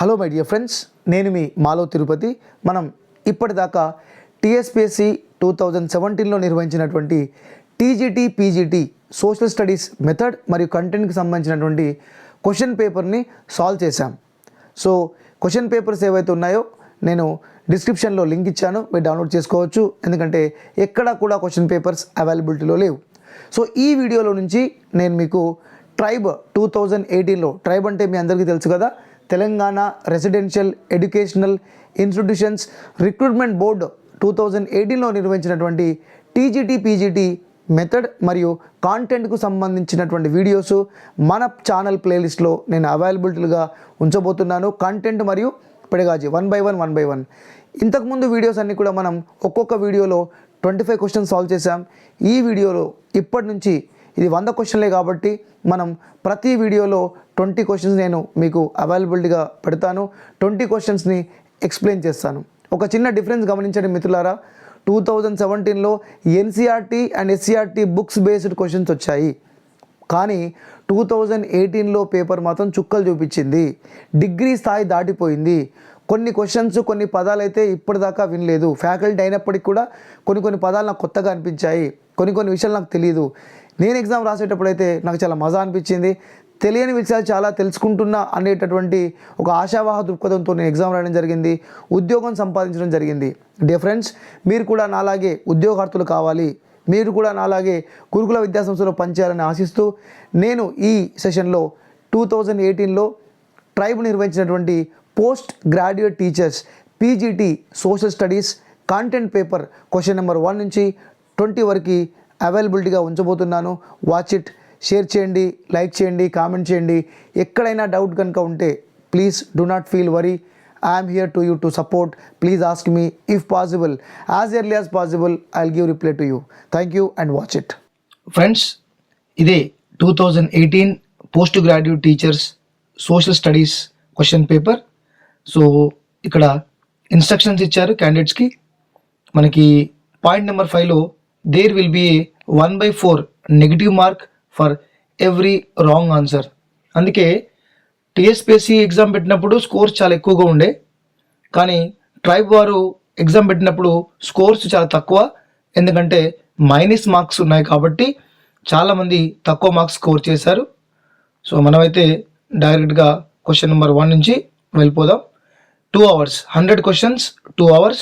Hello my dear friends, నేను మీ మాలో తిరుపతి. మనం ఇప్పటిదాకా టీఎస్పీఎస్సీ 2017లో నిర్వహించినటువంటి TGT PGT social studies method మరియు కంటెంట్కి సంబంధించినటువంటి క్వశ్చన్ పేపర్ని సాల్వ్ చేశాం. సో క్వశ్చన్ పేపర్స్ ఏవైతే ఉన్నాయో నేను డిస్క్రిప్షన్లో లింక్ ఇచ్చాను, మీరు డౌన్లోడ్ చేసుకోవచ్చు. ఎందుకంటే ఎక్కడా కూడా క్వశ్చన్ పేపర్స్ అవైలబిలిటీలో లేవు. సో ఈ వీడియోలో నుంచి నేను మీకు ట్రైబ్ 2018లో, ట్రైబ్ అంటే మీ అందరికీ తెలుసు కదా, Telangana residential educational institutions recruitment board 2018లో నిర్వహించినటువంటి టీజీటీ పీజీటీ మెథడ్ మరియు కాంటెంట్కు సంబంధించినటువంటి వీడియోస్ మన ఛానల్ ప్లేలిస్ట్లో నేను అవైలబిలిటీగా ఉంచబోతున్నాను. కంటెంట్ మరియు పెడగాజీ 1 by 1 ఇంతకుముందు వీడియోస్ అన్నీ కూడా మనం ఒక్కొక్క వీడియోలో 25 క్వశ్చన్స్ సాల్వ్ చేసాం. ఈ వీడియోలో ఇప్పటి నుంచి ఇది 100 క్వశ్చన్లే కాబట్టి మనం ప్రతి వీడియోలో 20 క్వశ్చన్స్ నేను మీకు అవైలబిలిటీగా పెడతాను. 20 క్వశ్చన్స్ని ఎక్స్ప్లెయిన్ చేస్తాను. ఒక చిన్న డిఫరెన్స్ గమనించండి మిత్రులారా, 2017లో NCERT and SCERT books based questions వచ్చాయి, కానీ 2018లో పేపర్ మాత్రం చుక్కలు చూపించింది. డిగ్రీ స్థాయి దాటిపోయింది. కొన్ని క్వశ్చన్స్, కొన్ని పదాలు అయితే ఇప్పటిదాకా వినలేదు. ఫ్యాకల్టీ అయినప్పటికీ కూడా కొన్ని పదాలు నాకు కొత్తగా అనిపించాయి, కొన్ని విషయాలు నాకు తెలియదు. నేను ఎగ్జామ్ రాసేటప్పుడు అయితే నాకు చాలా మజా అనిపించింది. తెలియని విషయాలు చాలా తెలుసుకుంటున్నా అనేటటువంటి ఒక ఆశావాహ దృక్పథంతో నేను ఎగ్జామ్ రాయడం జరిగింది, ఉద్యోగం సంపాదించడం జరిగింది. డియర్ ఫ్రెండ్స్, మీరు కూడా నాలాగే ఉద్యోగార్థులు కావాలి, మీరు కూడా నాలాగే గురుకుల విద్యాసంస్థలో పనిచేయాలని ఆశిస్తూ నేను ఈ సెషన్లో 2018లో ట్రైబ్ నిర్వహించినటువంటి post graduate teachers PGT social studies content paper question number 1 నుంచి 20 వరకు అవైలబిలిటీగా ఉంచబోతున్నాను. వాచ్ ఇట్, షేర్ చేయండి, లైక్ చేయండి, కామెంట్ చేయండి. ఎక్కడైనా డౌట్ కనుక ఉంటే please do not feel worry. I'm here to you to support. Please ask me if possible, as early as possible. I will give reply to you. Thank you and watch it. Friends, ఇదే 2018 post graduate teachers social studies question paper. So ఇక్కడ instructions ఇచ్చారు క్యాండిడేట్స్కి. మనకి point number 5లో there will be 1/4 negative mark for every wrong answer. అందుకే TSPSC exam పెట్టినప్పుడు scores చాలా ఎక్కువగా ఉండే, కానీ ట్రైబ్ వారు ఎగ్జామ్ పెట్టినప్పుడు స్కోర్స్ చాలా తక్కువ. ఎందుకంటే మైనస్ మార్క్స్ ఉన్నాయి కాబట్టి చాలామంది తక్కువ మార్క్స్ స్కోర్ చేశారు. సో మనమైతే డైరెక్ట్గా క్వశ్చన్ నెంబర్ 1 నుంచి వెళ్ళిపోదాం. 2 hours 100 క్వశ్చన్స్ 2 hours.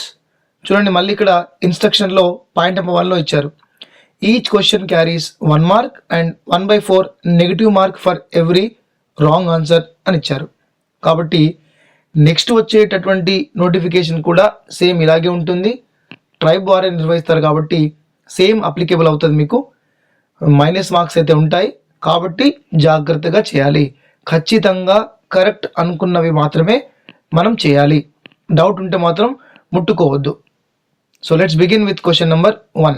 చూడండి, మళ్ళీ ఇక్కడ ఇన్స్ట్రక్షన్లో పాయింట్ నెంబర్ 1లో ఇచ్చారు, each question carries 1 mark and 1/4 negative mark for every wrong answer అని ఇచ్చారు. కాబట్టి నెక్స్ట్ వచ్చేటటువంటి నోటిఫికేషన్ కూడా సేమ్ ఇలాగే ఉంటుంది. ట్రైబ్ వారే నిర్వహిస్తారు కాబట్టి సేమ్ అప్లికేబుల్ అవుతుంది. మీకు మైనస్ మార్క్స్ అయితే ఉంటాయి కాబట్టి జాగ్రత్తగా చేయాలి. ఖచ్చితంగా కరెక్ట్ అనుకున్నవి మాత్రమే మనం చేయాలి. డౌట్ ఉంటే మాత్రం ముట్టుకోవద్దు. So let's begin with question number 1.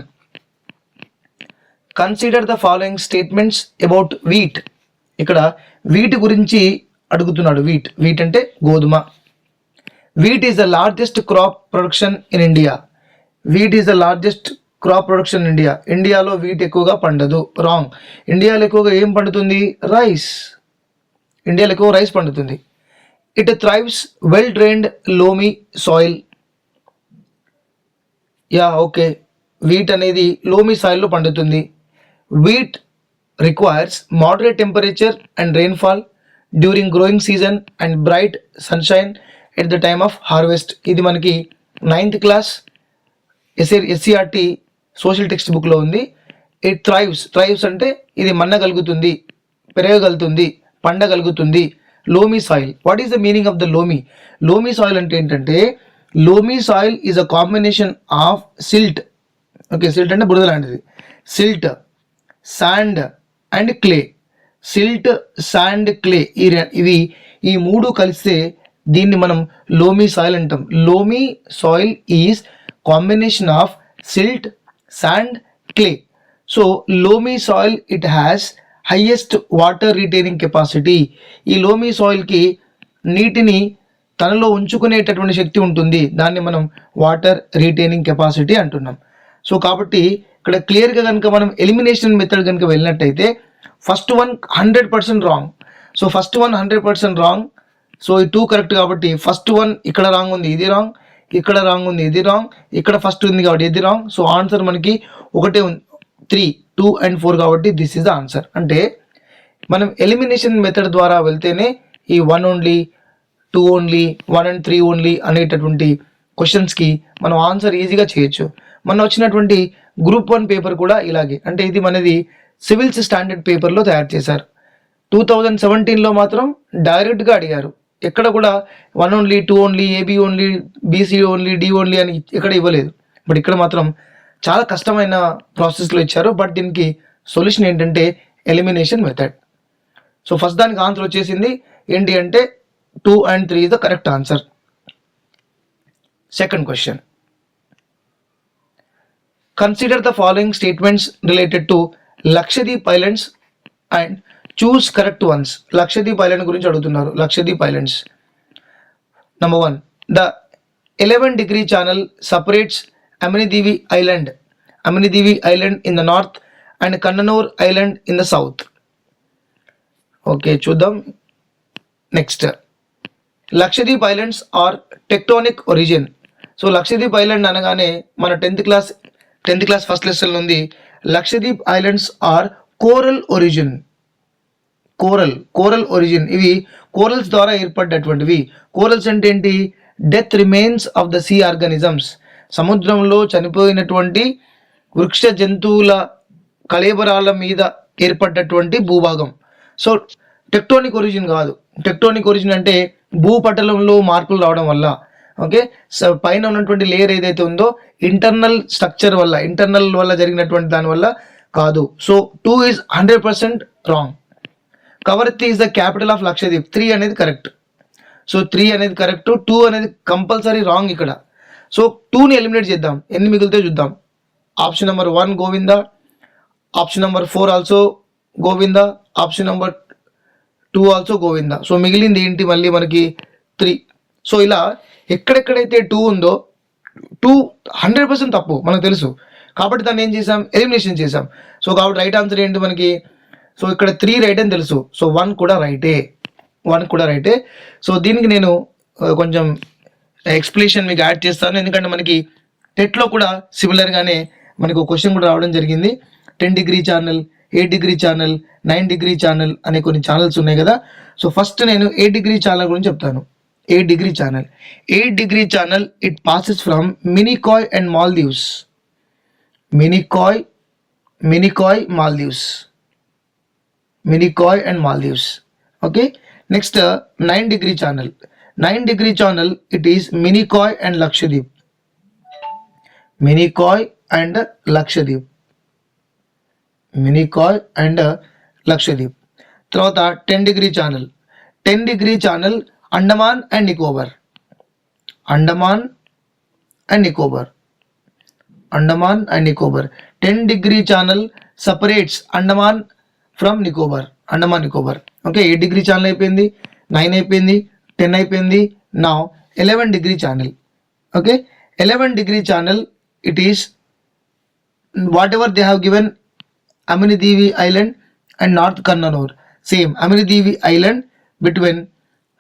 Consider the following statements about wheat. ఇక్కడ వీట్ గురించి అడుగుతున్నాడు. వీట్ అంటే గోధుమ. Wheat is the largest crop production in India. Wheat is the largest crop production in India. ఇండియాలో wheat ఎక్కువగా పండదు. Wrong. ఇండియాలో ఎక్కువగా ఏం పండుతుంది? రైస్. ఇండియాలో ఎక్కువ రైస్ పండుతుంది. It thrives well drained loamy soil. Yeah, okay. Wheat అనేది లోమీ సాయిల్లో పండుతుంది. Wheat requires moderate temperature and rainfall during growing season and bright sunshine at the time of harvest. ఇది మనకి 9th class SCERT social text బుక్లో ఉంది. It thrives అంటే ఇది మన్నగలుగుతుంది, పెరగగలుగుతుంది, పండగలుగుతుంది. Loamy soil. What is the meaning of the loamy? Loamy soil అంటే ఏంటంటే, loamy soil is a combination of silt. Okay, silt అంటే బురద లాంటిది. Silt, sand and clay. Silt, sand, clay ఇవి ఈ 3 కలిస్తే దీన్ని మనం లోమీ సాయిల్ అంటాం. Loamy soil is combination of silt, sand, clay. So loamy soil it has highest water retaining capacity. ఈ లోమీ సాయిల్కి నీటిని తనలో ఉంచుకునేటటువంటి శక్తి ఉంటుంది. దాన్ని మనం వాటర్ రిటైనింగ్ కెపాసిటీ అంటున్నాం. సో కాబట్టి ఇక్కడ క్లియర్గా కనుక మనం ఎలిమినేషన్ మెథడ్ కనుక వెళ్ళినట్టయితే first one 100% wrong. So first one 100% wrong. So ఈ 2 కరెక్ట్ కాబట్టి ఫస్ట్ వన్ ఇక్కడ రాంగ్ ఉంది, ఇది రాంగ్, ఇక్కడ రాంగ్ ఉంది, ఇది రాంగ్, ఇక్కడ ఫస్ట్ ఉంది కాబట్టి ఇది రాంగ్. సో ఆన్సర్ మనకి ఒకటే ఉంది, 3, 2 and 4 కాబట్టి దిస్ ఇస్ ద ఆన్సర్. అంటే మనం ఎలిమినేషన్ మెథడ్ ద్వారా వెళ్తేనే ఈ 1 ఓన్లీ, 2 ఓన్లీ, 1 and 3 ఓన్లీ అనేటటువంటి క్వశ్చన్స్కి మనం ఆన్సర్ ఈజీగా చేయొచ్చు. మన వచ్చినటువంటి గ్రూప్ 1 పేపర్ కూడా ఇలాగే, అంటే ఇది మనది సివిల్స్ స్టాండర్డ్ పేపర్లో తయారు చేశారు. 2017లో మాత్రం డైరెక్ట్గా అడిగారు, ఎక్కడ కూడా 1 only, 2 only, AB only, BC only, D only అని ఎక్కడ ఇవ్వలేదు. బట్ ఇక్కడ మాత్రం చాలా కష్టమైన ప్రాసెస్లో ఇచ్చారు. బట్ దీనికి సొల్యూషన్ ఏంటంటే ఎలిమినేషన్ మెథడ్. సో ఫస్ట్ దానికి ఆన్సర్ వచ్చేసింది ఏంటి అంటే 2 and 3 is the correct answer. Second question, consider the following statements related to Lakshadweep islands and choose correct ones. Lakshadweep island గురించి అడుగుతున్నారు. Lakshadweep islands, number 1, the 11-degree channel separates Aminidivi island in the north and Kannanur island in the south. Okay చూద్దాం. Next, Lakshadweep islands are tectonic origin. So Lakshadweep island అనగానే మన 10th class first lesson ఉంది, Lakshadweep islands are coral origin. Coral origin, ఇవి corals ద్వారా ఏర్పడ్డటువంటివి. Corals అంటే ఏంటి? Death remains of the sea organisms, సముద్రంలో చనిపోయినటువంటి వృక్ష జంతువుల కళేబరాల మీద ఏర్పడ్డటువంటి భూభాగం. సో టెక్టోనిక్ ఒరిజిన్ కాదు. టెక్టోనిక్ ఒరిజిన్ అంటే భూపటలంలో మార్పులు రావడం వల్ల, ఓకే, సో పైన ఉన్నటువంటి లేయర్ ఏదైతే ఉందో ఇంటర్నల్ స్ట్రక్చర్ వల్ల, ఇంటర్నల్ వల్ల జరిగినటువంటి దాని వల్ల కాదు. So 2 is 100% wrong. Kavaratti is the capital of Lakshadweep. 3 అనేది కరెక్ట్. సో 3 అనేది కరెక్ట్, 2 అనేది కంపల్సరీ రాంగ్ ఇక్కడ. సో 2ని ఎలిమినేట్ చేద్దాం, ఎన్ని మిగిలితే చూద్దాం. Option number 1 Govinda, option number 4 also Govinda, option number 2 also Govinda. So మిగిలింది ఏంటి మళ్ళీ మనకి 3. సో ఇలా ఎక్కడెక్కడైతే 2 ఉందో 2 100% తప్పు మనకు తెలుసు, కాబట్టి దాన్ని ఏం చేసాం? ఎలిమినేషన్ చేసాం. సో కాబట్టి రైట్ ఆన్సర్ ఏంటి మనకి? సో ఇక్కడ 3 రైట్ అని తెలుసు, సో 1 కూడా రైటే. సో దీనికి నేను కొంచెం ఎక్స్ప్లెనేషన్ మీకు యాడ్ చేస్తాను, ఎందుకంటే మనకి టెట్లో కూడా సిమిలర్గానే మనకు ఒక క్వశ్చన్ కూడా రావడం జరిగింది. 10-degree channel, 8-degree channel, 9-degree channel అనే కొన్ని ఛానల్స్ ఉన్నాయి కదా. సో ఫస్ట్ నేను 8-degree ఛానల్ గురించి చెప్తాను. 8-degree channel it passes from Minicoy and Maldives. Minicoy and Maldives. Okay, next 9-degree channel. 9-degree channel it is Minicoy and Lakshadweep. Minicoy and Lakshadweep. తర్వాత 10-degree channel. 10-degree channel Andaman and Nicobar. 10-degree channel separates Andaman from Nicobar. Okay, 8-degree channel అయిపోయింది, 9 అయిపోయింది, 10 అయిపోయింది. Now 11-degree channel. Okay, 11-degree channel it is whatever they have given Aminidevi Island and North Kannanur. Same Aminidevi Island between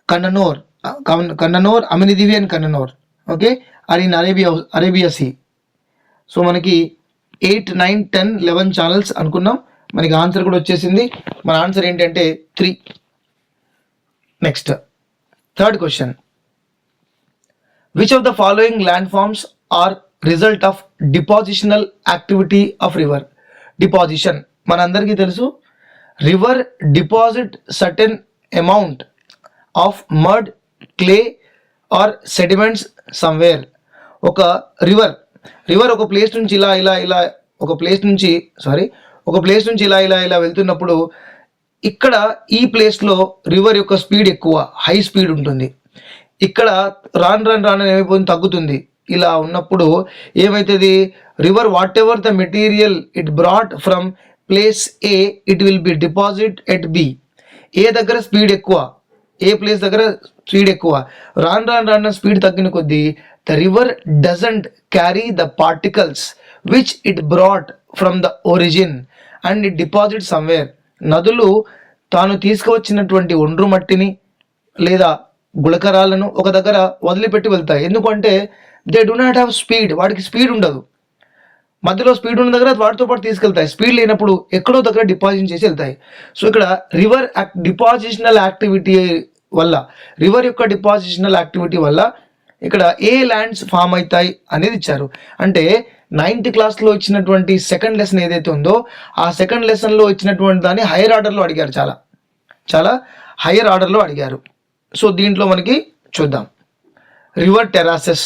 Kannanur, Aminidevi and Kannanur. Okay, are in Arabia Sea. So మనకి 8, 9, 10, 11 channels అనుకున్నాం. మనకి answer కూడా వచ్చేసింది. మన answer ఏంటంటే 3. Next third question, which of the following land forms are result of depositional activity of river. Deposition మనందరికీ తెలుసు, river deposit certain amount of mud, clay or sediments somewhere. ఒక రివర్ ఒక ప్లేస్ నుంచి ఒక ప్లేస్ నుంచి ఇలా వెళ్తున్నప్పుడు ఇక్కడ ఈ ప్లేస్లో రివర్ యొక్క స్పీడ్ ఎక్కువ, హై స్పీడ్ ఉంటుంది. ఇక్కడ రాను ఏమైపోతుంది, తగ్గుతుంది. ఇలా ఉన్నప్పుడు ఏమవుతుంది? River whatever the material it brought from place A, it will be deposit at B. A దగ్గర స్పీడ్ ఎక్కువ, ఏ ప్లేస్ దగ్గర స్పీడ్ ఎక్కువ, రాను స్పీడ్ తగ్గిన కొద్దీ the river doesn't carry the particles which it brought from the origin and it deposit somewhere. నదులు తాను తీసుకువచ్చినటువంటి ఒండ్రు మట్టిని లేదా గుళకరాలను ఒక దగ్గర వదిలిపెట్టి వెళ్తాయి. ఎందుకంటే they do not have speed, వాటికి స్పీడ్ ఉండదు. మధ్యలో స్పీడ్ ఉన్న దగ్గర వాటితో పాటు తీసుకెళ్తాయి, స్పీడ్ లేనప్పుడు ఎక్కడో దగ్గర డిపాజిట్ చేసి వెళ్తాయి. సో ఇక్కడ రివర్ డిపాజిషనల్ యాక్టివిటీ వల్ల, రివర్ యొక్క డిపాజిషనల్ యాక్టివిటీ వల్ల ఇక్కడ ఏ ల్యాండ్స్ ఫామ్ అవుతాయి అనేది ఇచ్చారు. అంటే 9th క్లాస్లో ఇచ్చినటువంటి సెకండ్ లెసన్ ఏదైతే ఉందో ఆ సెకండ్ లెసన్లో ఇచ్చినటువంటి దాన్ని హైయర్ ఆర్డర్లో అడిగారు, చాలా చాలా హైయర్ ఆర్డర్లో అడిగారు. సో దీంట్లో మనకి చూద్దాం. రివర్ టెరాసెస్,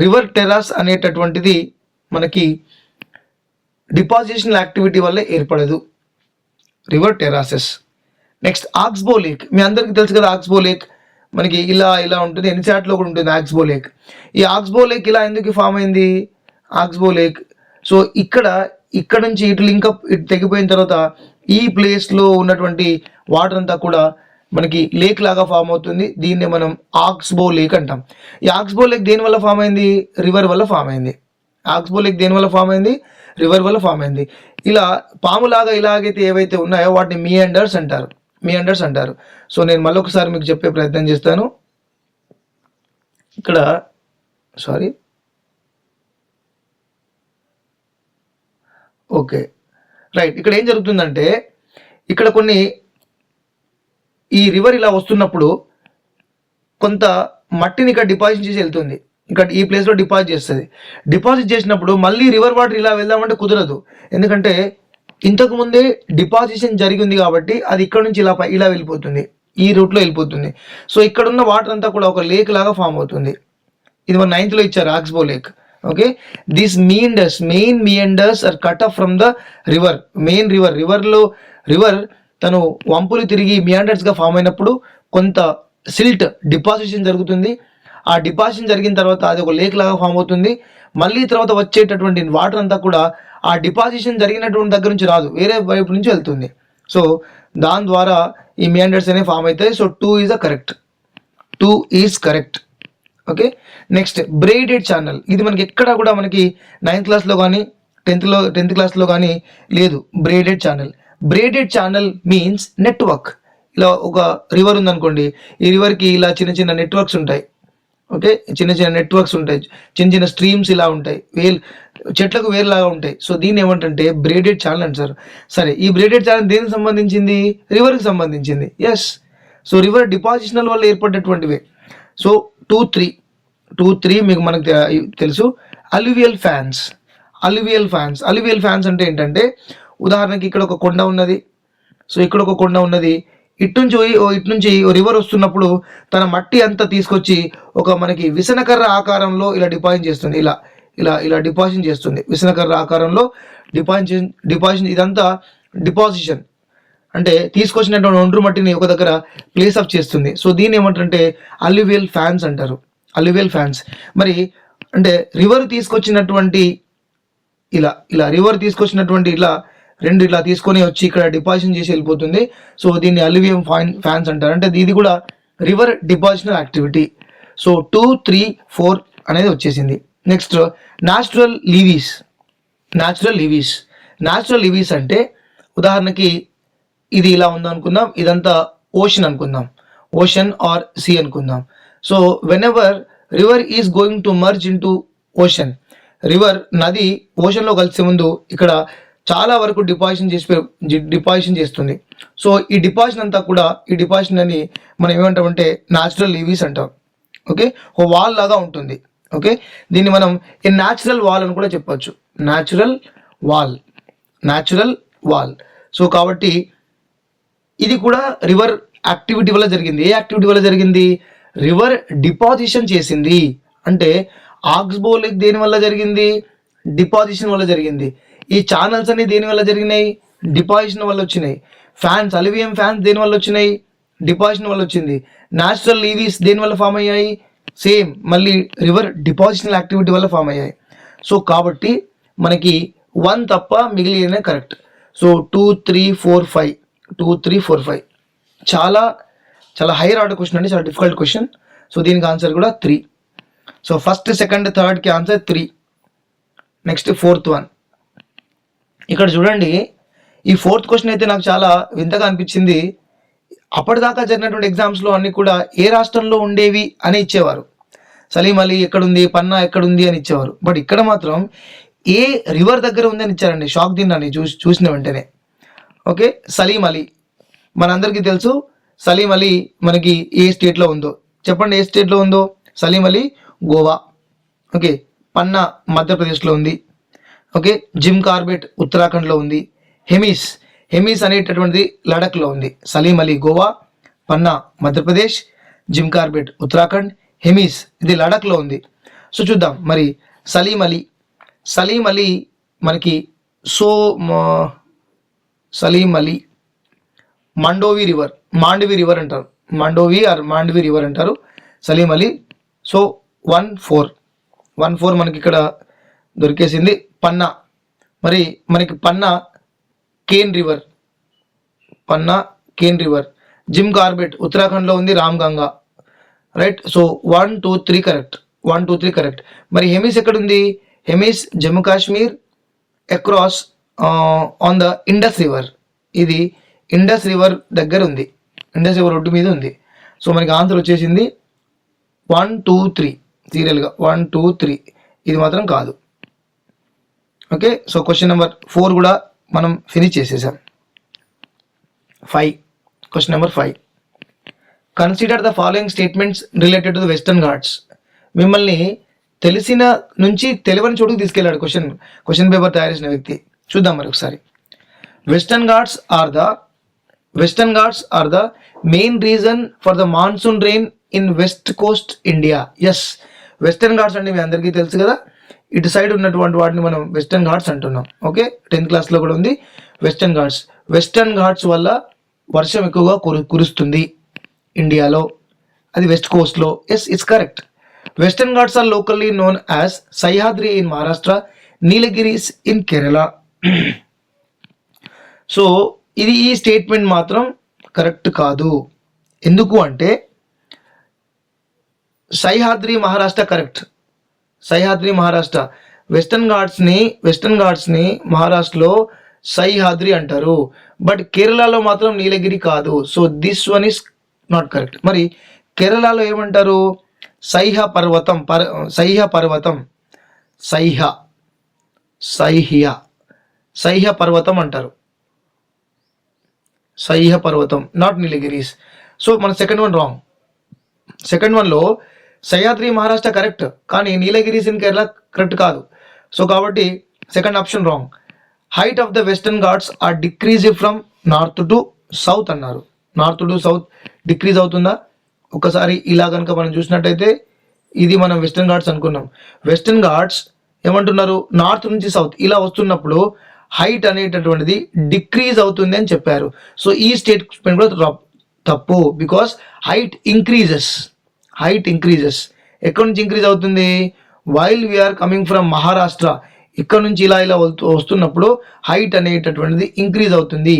రివర్ టెరాస్ అనేటటువంటిది మనకి డిపాజిషనల్ యాక్టివిటీ వల్ల ఏర్పడదు, రివర్ టెరాసెస్. నెక్స్ట్ ఆక్స్బో లేక్, మీ అందరికీ తెలుసు కదా ఆక్స్బో లేక్ మనకి ఇలా ఉంటుంది, ఎన్సీఆర్టీలో కూడా ఉంటుంది ఆక్స్బో లేక్. ఈ ఆక్స్బో లేక్ ఇలా ఎందుకు ఫామ్ అయింది ఆక్స్బో లేక్? సో ఇక్కడ నుంచి ఇటు లింకప్ ఇటు తెగిపోయిన తర్వాత ఈ ప్లేస్లో ఉన్నటువంటి వాటర్ అంతా కూడా మనకి లేక్ లాగా ఫామ్ అవుతుంది. దీన్నే మనం ఆక్స్బో లేక్ అంటాం. ఈ ఆక్స్బో లేక్ దేని వల్ల ఫామ్ అయింది? రివర్ వల్ల ఫామ్ అయింది. ఆక్స్బో లేక్ దేని వల్ల ఫామ్ అయింది? రివర్ వల్ల ఫామ్ అయింది. ఇలా పాములాగా ఇలాగైతే ఏవైతే ఉన్నాయో వాటిని మియాండర్స్ అంటారు. సో నేను మళ్ళొకసారి మీకు చెప్పే ప్రయత్నం చేస్తాను. ఇక్కడ ఓకే రైట్, ఇక్కడ ఏం జరుగుతుందంటే ఇక్కడ కొన్ని ఈ రివర్ ఇలా వస్తున్నప్పుడు కొంత మట్టిని ఇక్కడ డిపాజిట్ చేసి వెళ్తుంది, ఇక్కడ ఈ ప్లేస్లో డిపాజిట్ చేసినప్పుడు మళ్ళీ రివర్ వాటర్ ఇలా వెళ్దామంటే కుదరదు. ఎందుకంటే ఇంతకు ముందే డిపాజిషన్ జరిగింది కాబట్టి అది ఇక్కడ నుంచి ఇలా వెళ్ళిపోతుంది, ఈ రూట్లో వెళ్ళిపోతుంది. సో ఇక్కడ ఉన్న వాటర్ అంతా కూడా ఒక లేక్ లాగా ఫామ్ అవుతుంది. ఇది మన 9th ఇచ్చారు oxbow lake. Okay, this main meanders are cut off from the river. River తను వంపులు తిరిగి మియాండర్స్గా ఫామ్ అయినప్పుడు కొంత సిల్ట్ డిపాజిషన్ జరుగుతుంది. ఆ డిపాజిషన్ జరిగిన తర్వాత అది ఒక లేక్ లాగా ఫామ్ అవుతుంది. మళ్ళీ తర్వాత వచ్చేటటువంటి వాటర్ అంతా కూడా ఆ డిపాజిషన్ జరిగినటువంటి దగ్గర నుంచి రాదు, వేరే వైపు నుంచి వెళ్తుంది. సో దాని ద్వారా ఈ మియాండర్స్ అనేవి ఫామ్ అవుతాయి. So 2 is correct. Okay, next braided channel. ఇది మనకి ఎక్కడ కూడా మనకి 9th క్లాస్లో కానీ 10th క్లాస్లో కానీ లేదు. Braided channel means network. ఇలా ఒక రివర్ ఉందనుకోండి, ఈ రివర్కి ఇలా చిన్న నెట్వర్క్స్ ఉంటాయి. ఓకే, చిన్న నెట్వర్క్స్ ఉంటాయి, చిన్న స్ట్రీమ్స్ ఇలా ఉంటాయి, చెట్లకు వేరులాగా ఉంటాయి. సో దీన్ని ఏమంటే బ్రేడెడ్ ఛానల్ అంటారు. సరే, ఈ బ్రేడెడ్ ఛానల్ దేనికి సంబంధించింది? రివర్కి సంబంధించింది. ఎస్, సో రివర్ డిపాజిషనల్ వల్ల ఏర్పడేటువంటివే. సో 2, 3 మీకు మనకు తెలుసు. అల్యూవియల్ ఫ్యాన్స్ అంటే ఏంటంటే ఉదాహరణకి ఇక్కడ ఒక కొండ ఉన్నది. సో ఇక్కడ ఒక కొండ ఉన్నది, ఇటు నుంచి రివర్ వస్తున్నప్పుడు తన మట్టి అంతా తీసుకొచ్చి ఒక మనకి విసనకర్ర ఆకారంలో ఇలా డిపాజిట్ చేస్తుంది. ఇలా డిపాజిట్ చేస్తుంది, విసనకర్ర ఆకారంలో డిపాజిషన్. ఇదంతా డిపాజిషన్ అంటే తీసుకొచ్చినటువంటి ఒండ్రు మట్టిని ఒక దగ్గర ప్లేస్ అప్ చేస్తుంది. సో దీన్ని ఏమంటారంటే అల్యూవియల్ ఫ్యాన్స్ అంటారు. మరి అంటే రివర్ తీసుకొచ్చినటువంటి రెండు ఇలా తీసుకొని వచ్చి ఇక్కడ డిపాజిషన్ చేసి వెళ్ళిపోతుంది. సో దీన్ని అల్యూవియం ఫ్యాన్స్ అంటారు. అంటే ఇది కూడా రివర్ డిపాజిషనల్ యాక్టివిటీ. సో 2, 3, 4 అనేది వచ్చేసింది. నెక్స్ట్ న్యాచురల్ లీవీస్ అంటే ఉదాహరణకి ఇది ఇలా ఉందనుకుందాం, ఇదంతా ఓషన్ అనుకుందాం, ఓషన్ ఆర్ సీ అనుకుందాం. So whenever river is going to merge in to ocean, నది ఓషన్లో కలిసే ముందు ఇక్కడ చాలా వరకు డిపాజిషన్ చేస్తుంది. సో ఈ డిపాజిషన్ అంతా కూడా, ఈ డిపాజిషన్ అని మనం ఏమంటామంటే న్యాచురల్ లీవీస్ అంటాం. ఓకే, ఒక వాల్ లాగా ఉంటుంది. ఓకే, దీన్ని మనం ఏ న్యాచురల్ వాల్ అని కూడా చెప్పొచ్చు. Natural wall. సో కాబట్టి ఇది కూడా రివర్ యాక్టివిటీ వల్ల జరిగింది. ఏ యాక్టివిటీ వల్ల జరిగింది? రివర్ డిపాజిషన్ చేసింది. అంటే ఆక్స్బో లేక్ దేని వల్ల జరిగింది? డిపాజిషన్ వల్ల జరిగింది. ఈ ఛానల్స్ అన్ని దేని వల్ల జరిగినాయి? డిపాజిషన్ వల్ల వచ్చినాయి. ఫ్యాన్స్, అల్యూవియం ఫ్యాన్స్ దేని వల్ల వచ్చినాయి? డిపాజిషన్ వల్ల వచ్చింది. న్యాచురల్ లీవీస్ దేని వల్ల ఫామ్ అయ్యాయి? సేమ్ మళ్ళీ రివర్ డిపాజిషనల్ యాక్టివిటీ వల్ల ఫామ్ అయ్యాయి. సో కాబట్టి మనకి 1 తప్ప మిగిలిన కరెక్ట్. సో 2, 3, 4, 5 చాలా చాలా హైయర్ ఆర్డర్ క్వశ్చన్ అండి, చాలా డిఫికల్ట్ క్వశ్చన్. సో దీనికి ఆన్సర్ కూడా 3. సో ఫస్ట్, సెకండ్, థర్డ్కి ఆన్సర్ 3. Next 4th one. ఇక్కడ చూడండి, ఈ 4th క్వశ్చన్ అయితే నాకు చాలా వింతగా అనిపించింది. అప్పటిదాకా జరిగినటువంటి ఎగ్జామ్స్లో అన్ని కూడా ఏ రాష్ట్రంలో ఉండేవి అని ఇచ్చేవారు. సలీం అలీ ఎక్కడుంది, పన్నా ఎక్కడుంది అని ఇచ్చేవారు. బట్ ఇక్కడ మాత్రం ఏ రివర్ దగ్గర ఉంది అని ఇచ్చారండి. షాక్ తిన్నాను చూసిన వెంటనే. ఓకే, సలీం అలీ మనందరికీ తెలుసు. సలీం అలీ మనకి ఏ స్టేట్లో ఉందో చెప్పండి. ఏ స్టేట్లో ఉందో సలీం అలీ? గోవా. ఓకే, పన్నా మధ్యప్రదేశ్లో ఉంది. ఓకే, జిమ్ కార్బెట్ ఉత్తరాఖండ్లో ఉంది. హెమీస్ అనేటటువంటిది లడఖ్లో ఉంది. సలీం అలీ గోవా, పన్నా మధ్యప్రదేశ్, జిమ్ కార్బెట్ ఉత్తరాఖండ్, హెమీస్ ఇది లడఖ్లో ఉంది. సో చూద్దాం మరి సలీం అలీ మనకి సలీం అలీ మాండోవి రివర్ అంటారు. మాండవి రివర్ అంటారు సలీం అలీ. సో 1-4 మనకి ఇక్కడ దొరికేసింది. పన్నా మరి మనకి పన్నా కేన్ రివర్, జిమ్ కార్బెట్ ఉత్తరాఖండ్లో ఉంది, రామ్గంగా. రైట్. So 1, 2, 3 correct. మరి హెమీస్ ఎక్కడుంది? Hemis Jammu Kashmir across on the Indus river. ఇది ఇండస్ రివర్ దగ్గర ఉంది, ఇండస్ రివర్ ఒడ్డు మీద ఉంది. సో మనకి ఆన్సర్ వచ్చేసింది 1, 2, 3 సీరియల్గా 1, 2, 3. ఇది మాత్రం కాదు. ఓకే, సో క్వశ్చన్ నెంబర్ 4 కూడా మనం ఫినిష్ చేసేసాం. 5, question number 5. Consider the following statements related to the western Ghats. మిమ్మల్ని తెలిసిన నుంచి తెలియని చోటుకు తీసుకెళ్ళాడు క్వశ్చన్ పేపర్ తయారు చేసిన వ్యక్తి. చూద్దాం మరి ఒకసారి. Western Ghats are the main reason for the monsoon rain in west coast India. Yes, Western Ghats అంటే మీ అందరికీ తెలుసు కదా. ఇటు సైడ్ ఉన్నటువంటి వాటిని మనం వెస్టర్న్ ఘాట్స్ అంటున్నాం. ఓకే, 10th క్లాస్లో కూడా ఉంది వెస్టర్న్ ఘాట్స్ వల్ల వర్షం ఎక్కువగా కురుస్తుంది ఇండియాలో. అది వెస్ట్ కోస్ట్లో. Yes, it's correct. Western Ghats are locally known as Sahyadri in Maharashtra, Nilgiris in Kerala. So ఈ స్టేట్మెంట్ మాత్రం కరెక్ట్ కాదు. ఎందుకు అంటే సహ్యాద్రి మహారాష్ట్ర కరెక్ట్. సహ్యాద్రి మహారాష్ట్ర. వెస్టర్న్ ఘాట్స్ని మహారాష్ట్రలో సహ్యాద్రి అంటారు. బట్ కేరళలో మాత్రం నీలగిరి కాదు. So this one is not correct. మరి కేరళలో ఏమంటారు? సహ్య పర్వతం అంటారు. సహ్య పర్వతం, నాట్ నీలగిరీస్. సో మన సెకండ్ వన్ రాంగ్. సెకండ్ వన్లో సహ్యాద్రి మహారాష్ట్ర కరెక్ట్, కానీ నీలగిరీస్ ఇన్ కేరళ కరెక్ట్ కాదు. సో కాబట్టి second option wrong. Height of the western Ghats or decrease from north to south అన్నారు. నార్త్ టు సౌత్ డిక్రీజ్ అవుతుందా? ఒకసారి ఇలా కనుక మనం చూసినట్టయితే ఇది మనం వెస్టర్న్ ఘాట్స్ అనుకున్నాం. వెస్టర్న్ ఘాట్స్ ఏమంటున్నారు? నార్త్ నుంచి సౌత్ ఇలా వస్తున్నప్పుడు హైట్ అనేటటువంటిది డిక్రీజ్ అవుతుంది అని చెప్పారు. సో ఈ స్టేట్మెంట్ కూడా తప్పు. Because height increases. ఎక్కడి నుంచి ఇంక్రీజ్ అవుతుంది? While we are coming from Maharashtra, ఇక్కడ నుంచి ఇలా వస్తున్నప్పుడు హైట్ అనేటటువంటిది ఇంక్రీజ్ అవుతుంది.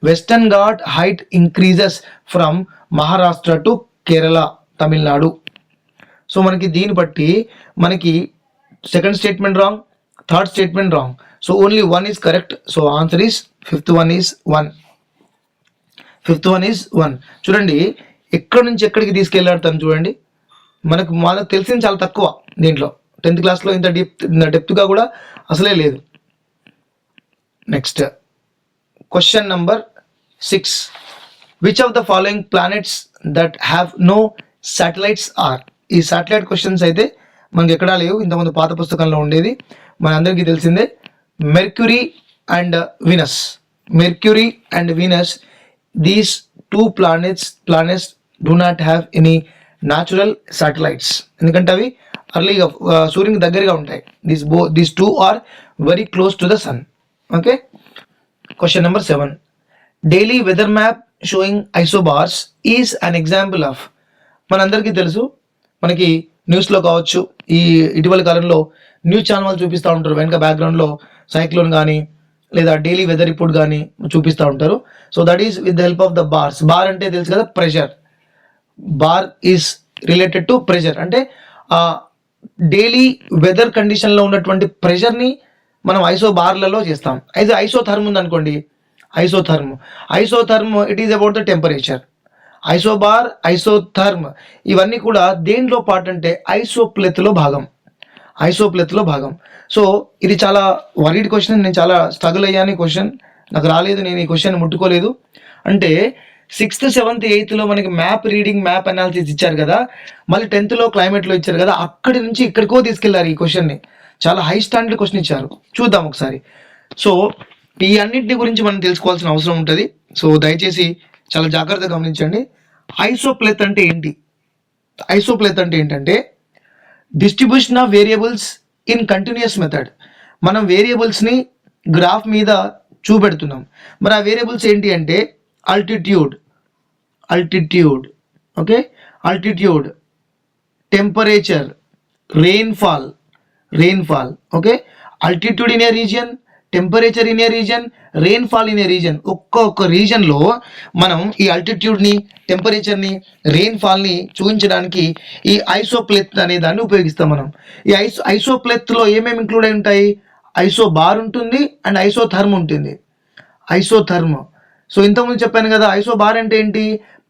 Western Ghat height increases from Maharashtra to Kerala, Tamil Nadu. So మనకి దీన్ని బట్టి మనకి second statement wrong, third statement wrong. So only 1 is correct. So answer is fifth one is 1. చూడండి ఎక్కడి నుంచి ఎక్కడికి తీసుకెళ్ళాడతాను చూడండి. మనకు తెలిసింది చాలా తక్కువ దీంట్లో. 10th క్లాస్లో ఇంత డెప్త్గా కూడా అసలే లేదు. Next question number 6. Which of the following planets that have no satellites are? ఈ శాటిలైట్ క్వశ్చన్స్ అయితే మనకి ఎక్కడా లేవు. ఇంతకుముందు పాత పుస్తకంలో ఉండేది, మన అందరికీ తెలిసిందే. Mercury and Venus, these 2 planets do not have any natural satellites. ఎందుకంటే అవి అర్లీగా సూర్యునికి దగ్గరగా ఉంటాయి. These 2 are very close to the sun. Okay, question number 7. Daily weather map showing isobars is an example of. మనందరికీ తెలుసు, మనకి న్యూస్లో కావచ్చు, ఈ ఇటీవల కాలంలో న్యూస్ ఛానల్ చూపిస్తూ ఉంటారు. వెనక బ్యాక్గ్రౌండ్లో సైక్లోన్ కానీ లేదా డైలీ వెదర్ రిపోర్ట్ కానీ చూపిస్తూ ఉంటారు. So that is with the help of the bars. Bar అంటే తెలుసు కదా, pressure. Bar is related to pressure. అంటే డైలీ వెదర్ కండిషన్లో ఉన్నటువంటి ప్రెషర్ని మనం ఐసో బార్లలో చేస్తాం. అయితే ఐసో థర్మ్ ఉందనుకోండి, isotherm. Isotherm it is about the temperature. Isobar, isotherm ఇవన్నీ కూడా దేంట్లో పార్ట్ అంటే ఐసోప్లెత్లో భాగం. ఐసోప్లెత్లో భాగం. సో ఇది చాలా వరీడ్ క్వశ్చన్. నేను చాలా స్ట్రగుల్ అయ్యాను. ఈ క్వశ్చన్ నాకు రాలేదు, నేను ఈ క్వశ్చన్ ముట్టుకోలేదు. అంటే 6th, 7th, 8thలో మనకి మ్యాప్ రీడింగ్, మ్యాప్ అనాలిసిస్ ఇచ్చారు కదా, మళ్ళీ 10thలో క్లైమేట్లో ఇచ్చారు కదా, అక్కడి నుంచి ఇక్కడికో తీసుకెళ్లారు ఈ క్వశ్చన్ని. చాలా హై స్టాండర్డ్ క్వశ్చన్ ఇచ్చారు. చూద్దాం ఒకసారి. సో ఈ అన్నింటి గురించి మనం తెలుసుకోవాల్సిన అవసరం ఉంటుంది. సో దయచేసి చాలా జాగ్రత్తగా గమనించండి. ఐసోప్లెత్ అంటే ఏంటి? ఐసోప్లెత్ అంటే ఏంటంటే distribution of variables in continuous method. మనం వేరియబుల్స్ని గ్రాఫ్ మీద చూపెడుతున్నాం. మరి ఆ వేరియబుల్స్ ఏంటి అంటే altitude, okay, altitude, temperature, rainfall, okay, altitude in a region, temperature in a reason, rainfall in a reason. ఒక్కొక్క రీజన్లో మనం ఈ అల్టిట్యూడ్ని, టెంపరేచర్ని, రెయిన్ఫాల్ని చూపించడానికి ఈ ఐసోప్లెత్ అనే దాన్ని ఉపయోగిస్తాం మనం. ఈ ఐసోప్లెత్లో ఏమేమి ఇంక్లూడ్ అయి ఉంటాయి? ఐసోబార్ ఉంటుంది అండ్ ఐసోథర్మ్ ఉంటుంది. ఐసోథర్మ్. సో ఇంతకుముందు చెప్పాను కదా, ఐసోబార్ అంటే ఏంటి?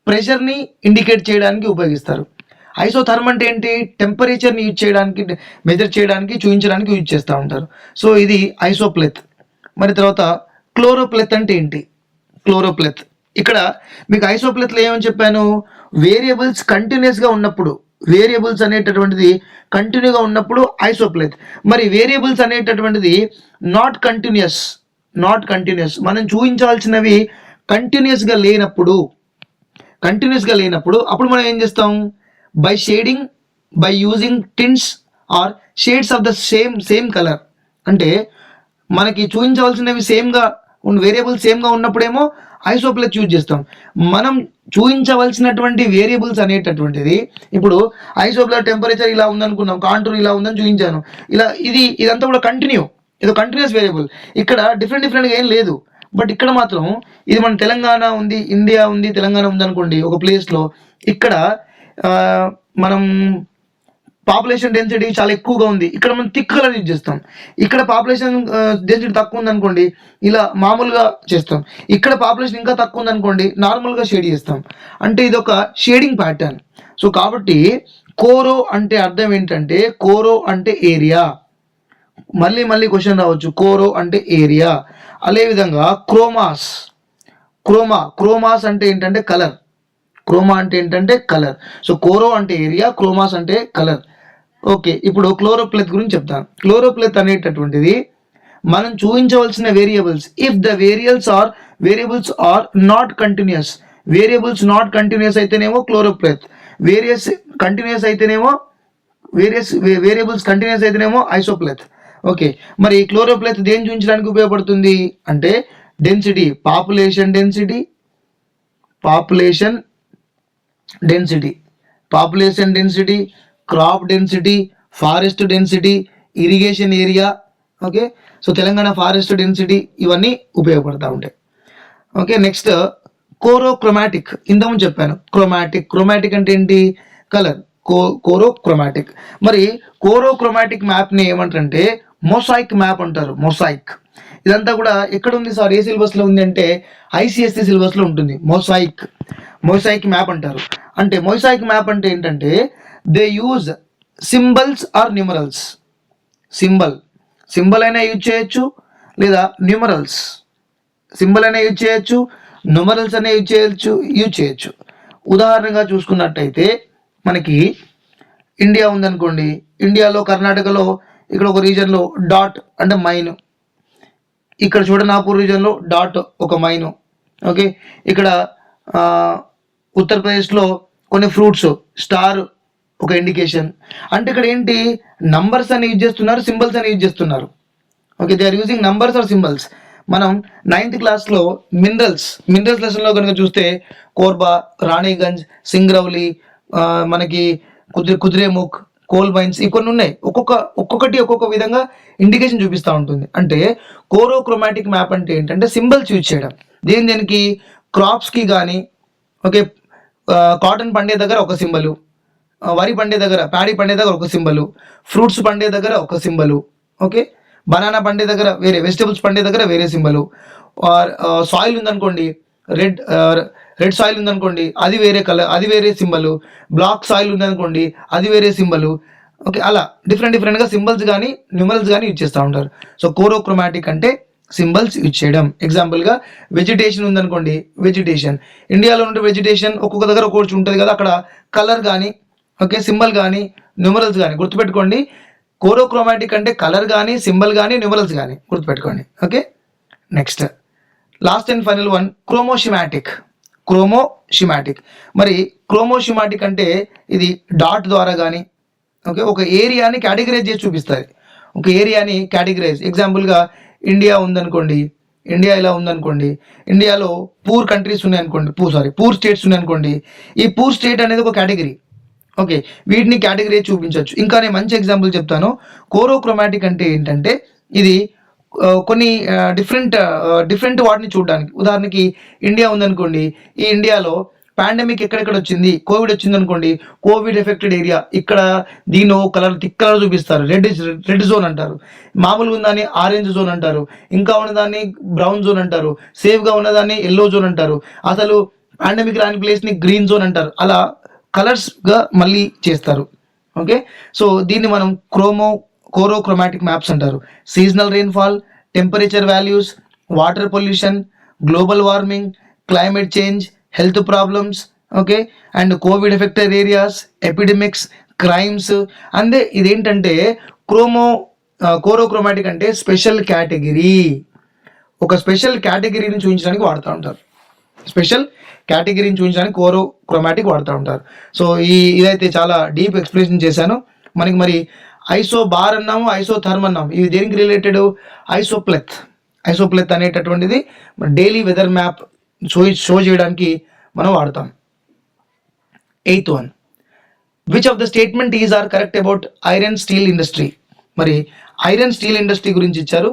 ప్రెషర్ని ఇండికేట్ చేయడానికి ఉపయోగిస్తారు. ఐసోథర్మ్ అంటే ఏంటి? టెంపరేచర్ని యూజ్ చేయడానికి, మెజర్ చేయడానికి, చూపించడానికి యూజ్ చేస్తూ ఉంటారు. సో ఇది ఐసోప్లెత్. మరి తర్వాత క్లోరోప్లెత్ అంటే ఏంటి? క్లోరోప్లెత్. ఇక్కడ మీకు ఐసోప్లెత్లో ఏమని చెప్పాను? వేరియబుల్స్ కంటిన్యూస్గా ఉన్నప్పుడు, వేరియబుల్స్ అనేటటువంటిది కంటిన్యూగా ఉన్నప్పుడు ఐసోప్లెత్. మరి వేరియబుల్స్ అనేటటువంటిది నాట్ కంటిన్యూస్, మనం చూపించాల్సినవి కంటిన్యూస్గా లేనప్పుడు అప్పుడు మనం ఏం చేస్తాం? By shading, by using tints or shades of the same colour. అంటే మనకి చూపించవలసినవి సేమ్గా వేరియబుల్స్ సేమ్గా ఉన్నప్పుడేమో ఐసోప్లెత్ యూజ్ చేస్తాం. మనం చూపించవలసినటువంటి వేరియబుల్స్ అనేటటువంటిది, ఇప్పుడు ఐసోప్లెత్ టెంపరేచర్ ఇలా ఉందనుకున్నాం, కాంటూర్ ఇలా ఉందని చూపించాను, ఇలా ఇదంతా కూడా ఇది కంటిన్యూస్ వేరియబుల్. ఇక్కడ డిఫరెంట్గా ఏం లేదు. బట్ ఇక్కడ మాత్రం ఇది మన తెలంగాణ ఉంది, ఇండియా ఉంది, తెలంగాణ ఉంది అనుకోండి ఒక ప్లేస్లో. ఇక్కడ మనం పాపులేషన్ డెన్సిటీ చాలా ఎక్కువగా ఉంది, ఇక్కడ మనం థిక్ కలర్ యూజ్ చేస్తాం. ఇక్కడ పాపులేషన్ డెన్సిటీ తక్కువ ఉంది అనుకోండి, ఇలా మామూలుగా చేస్తాం. ఇక్కడ పాపులేషన్ ఇంకా తక్కువ ఉంది అనుకోండి, నార్మల్గా షేడ్ చేస్తాం. అంటే ఇది ఒక షేడింగ్ ప్యాటర్న్. సో కాబట్టి కోరో అంటే అర్థం ఏంటంటే, కోరో అంటే ఏరియా. మళ్ళీ క్వశ్చన్ రావచ్చు, కోరో అంటే ఏరియా. అదేవిధంగా క్రోమాస్ అంటే ఏంటంటే కలర్. సో కోరో అంటే ఏరియా, క్రోమాస్ అంటే కలర్. ఓకే, ఇప్పుడు క్లోరోప్లెత్ గురించి చెప్తాను. క్లోరోప్లెత్ అనేటటువంటిది మనం చూపించవలసిన variables, if the variables are not continuous. Variables అయితేనేమో క్లోరోప్లెత్, వేరియబుల్స్ కంటిన్యూస్ అయితేనేమో ఐసోప్లెత్. ఓకే, మరి క్లోరోప్లెత్ దేని చూపించడానికి ఉపయోగపడుతుంది అంటే density, population density, crop density, forest density, irrigation area. Okay, so Telangana forest density ఇవన్నీ ఉపయోగపడతా ఉంటాయి. Okay, next chorochromatic. ఇంతకుముందు చెప్పాను క్రోమాటిక్ అంటే ఏంటి? కలర్. కోరోక్రోమాటిక్. మరి కోరోక్రోమాటిక్ మ్యాప్ని ఏమంటారంటే మొసాయిక్ మ్యాప్ అంటారు. మొసాయిక్. ఇదంతా కూడా ఎక్కడ ఉంది సార్, ఏ సిలబస్లో ఉంది అంటే ICSE సిలబస్లో ఉంటుంది. మొసాయిక్ మ్యాప్ అంటారు. అంటే మొసాయిక్ మ్యాప్ అంటే ఏంటంటే they use symbols or numerals. Symbol అయినా యూజ్ చేయొచ్చు, లేదా న్యూమరల్స్. సింబల్ అయినా యూజ్ చేయొచ్చు, న్యూమరల్స్ అయినా యూజ్ చేయొచ్చు. ఉదాహరణగా చూసుకున్నట్టయితే మనకి ఇండియా ఉందనుకోండి, ఇండియాలో కర్ణాటకలో ఇక్కడ ఒక రీజన్లో డాట్ అంటే మైన్, ఇక్కడ చూడనాపూర్ రీజన్లో డాట్ ఒక మైను. ఓకే, ఇక్కడ ఉత్తరప్రదేశ్లో కొన్ని ఫ్రూట్స్ స్టార్ ఒక ఇండికేషన్. అంటే ఇక్కడ ఏంటి, నంబర్స్ అని యూజ్ చేస్తున్నారు, సింబల్స్ అని యూజ్ చేస్తున్నారు. Okay, they are using numbers or symbols. మనం 9th క్లాస్లో మినరల్స్ లెసన్లో కనుక చూస్తే కోర్బా, రాణిగంజ్, సింగ్రౌలి, మనకి కుద్రేముఖ్, కోల్ మైన్స్ కొన్ని ఉన్నాయి. ఒక్కొక్కటి ఒక్కొక్క విధంగా ఇండికేషన్ చూపిస్తూ ఉంటుంది. అంటే కోరోక్రోమాటిక్ మ్యాప్ అంటే ఏంటంటే సింబల్స్ యూజ్ చేయడం. దేనికి? క్రాప్స్కి కానీ, ఓకే, కాటన్ పండే దగ్గర ఒక సింబలు, వరి పండే దగ్గర, ప్యాడీ పండే దగ్గర ఒక సింబలు, ఫ్రూట్స్ పండే దగ్గర ఒక సింబలు, ఓకే, బనానా పండే దగ్గర వేరే, వెజిటబుల్స్ పండే దగ్గర వేరే సింబలు, సాయిల్ ఉందనుకోండి, రెడ్ రెడ్ సాయిల్ ఉందనుకోండి అది వేరే కలర్, అది వేరే సింబల్. బ్లాక్ సాయిల్ ఉందనుకోండి అది వేరే సింబల్. ఓకే, అలా డిఫరెంట్గా సింబల్స్ కానీ న్యూమరల్స్ కానీ యూజ్ చేస్తూ ఉంటారు. సో కోరోక్రోమాటిక్ అంటే సింబల్స్ యూజ్ చేయడం. ఎగ్జాంపుల్గా వెజిటేషన్ ఉందనుకోండి, వెజిటేషన్ ఇండియాలో ఉండే వెజిటేషన్ ఒక్కొక్క దగ్గర ఒక్కొక్కటి ఉంటుంది కదా, అక్కడ కలర్ కానీ ఓకే సింబల్ కానీ న్యూమరల్స్ కానీ గుర్తుపెట్టుకోండి. కోరోక్రోమాటిక్ అంటే కలర్ కానీ సింబల్ కానీ న్యూమరల్స్ కానీ గుర్తుపెట్టుకోండి. Okay, next last and final one choroschematic. Choroschematic మరి క్రోమోషిమాటిక్ అంటే ఇది డాట్ ద్వారా కానీ ఓకే ఒక ఏరియాని కేటగిరైజ్ చేసి చూపిస్తుంది. ఒక ఏరియాని కేటగిరైజ్, ఎగ్జాంపుల్గా ఇండియా ఉందనుకోండి, ఇండియా ఇలా ఉందనుకోండి, ఇండియాలో పూర్ కంట్రీస్ ఉన్నాయనుకోండి, పూర్ స్టేట్స్ ఉన్నాయనుకోండి, ఈ పూర్ స్టేట్ అనేది ఒక కేటగిరీ. ఓకే, వీటిని కేటగిరీ చూపించవచ్చు. ఇంకా నేను మంచి ఎగ్జాంపుల్ చెప్తాను. కోరోక్రోమాటిక్ అంటే ఏంటంటే ఇది కొన్ని డిఫరెంట్ వాటిని చూడడానికి. ఉదాహరణకి ఇండియా ఉందనుకోండి, ఈ ఇండియాలో పాండమిక్ ఎక్కడెక్కడ వచ్చింది, కోవిడ్ వచ్చింది అనుకోండి, కోవిడ్ ఎఫెక్టెడ్ ఏరియా ఇక్కడ దీన్ని కలర్ థిక్ కలర్ చూపిస్తారు, రెడ్ జోన్ అంటారు. మామూలుగా ఉన్నదాన్ని ఆరెంజ్ జోన్ అంటారు, ఇంకా ఉన్నదాన్ని బ్రౌన్ జోన్ అంటారు, సేఫ్గా ఉన్నదాన్ని ఎల్లో జోన్ అంటారు, అసలు పాండమిక్ రాని ప్లేస్ని గ్రీన్ జోన్ అంటారు. అలా కలర్స్గా మళ్ళీ చేస్తారు. ఓకే, సో దీన్ని మనం కోరోక్రోమాటిక్ మ్యాప్స్ అంటారు. Seasonal rainfall, temperature values, water pollution, global warming, climate change, health problems okay and Covid affected areas, epidemics, crimes. అందే ఇదేంటంటే కోరోక్రోమాటిక్ అంటే స్పెషల్ కేటగిరీ. ఒక స్పెషల్ కేటగిరీని చూపించడానికి వాడుతూ ఉంటారు. స్పెషల్ కేటగిరీని చూపించడానికి కోరోక్రోమాటిక్ వాడుతూ ఉంటారు. సో ఇదైతే చాలా డీప్ ఎక్స్ప్లెనేషన్ చేశాను. మనకి మరి ఐసో బార్ అన్నాము, ఐసో థర్మ్ అన్నాము. ఇవి దేనికి రిలేటెడ్? ఐసోప్లెత్ అనేటటువంటిది డైలీ వెదర్ మ్యాప్ షో చేయడానికి మనం వాడతాం. 8th one, which of the statement is or correct about iron steel industry? మరి ఐరన్ స్టీల్ ఇండస్ట్రీ గురించి ఇచ్చారు.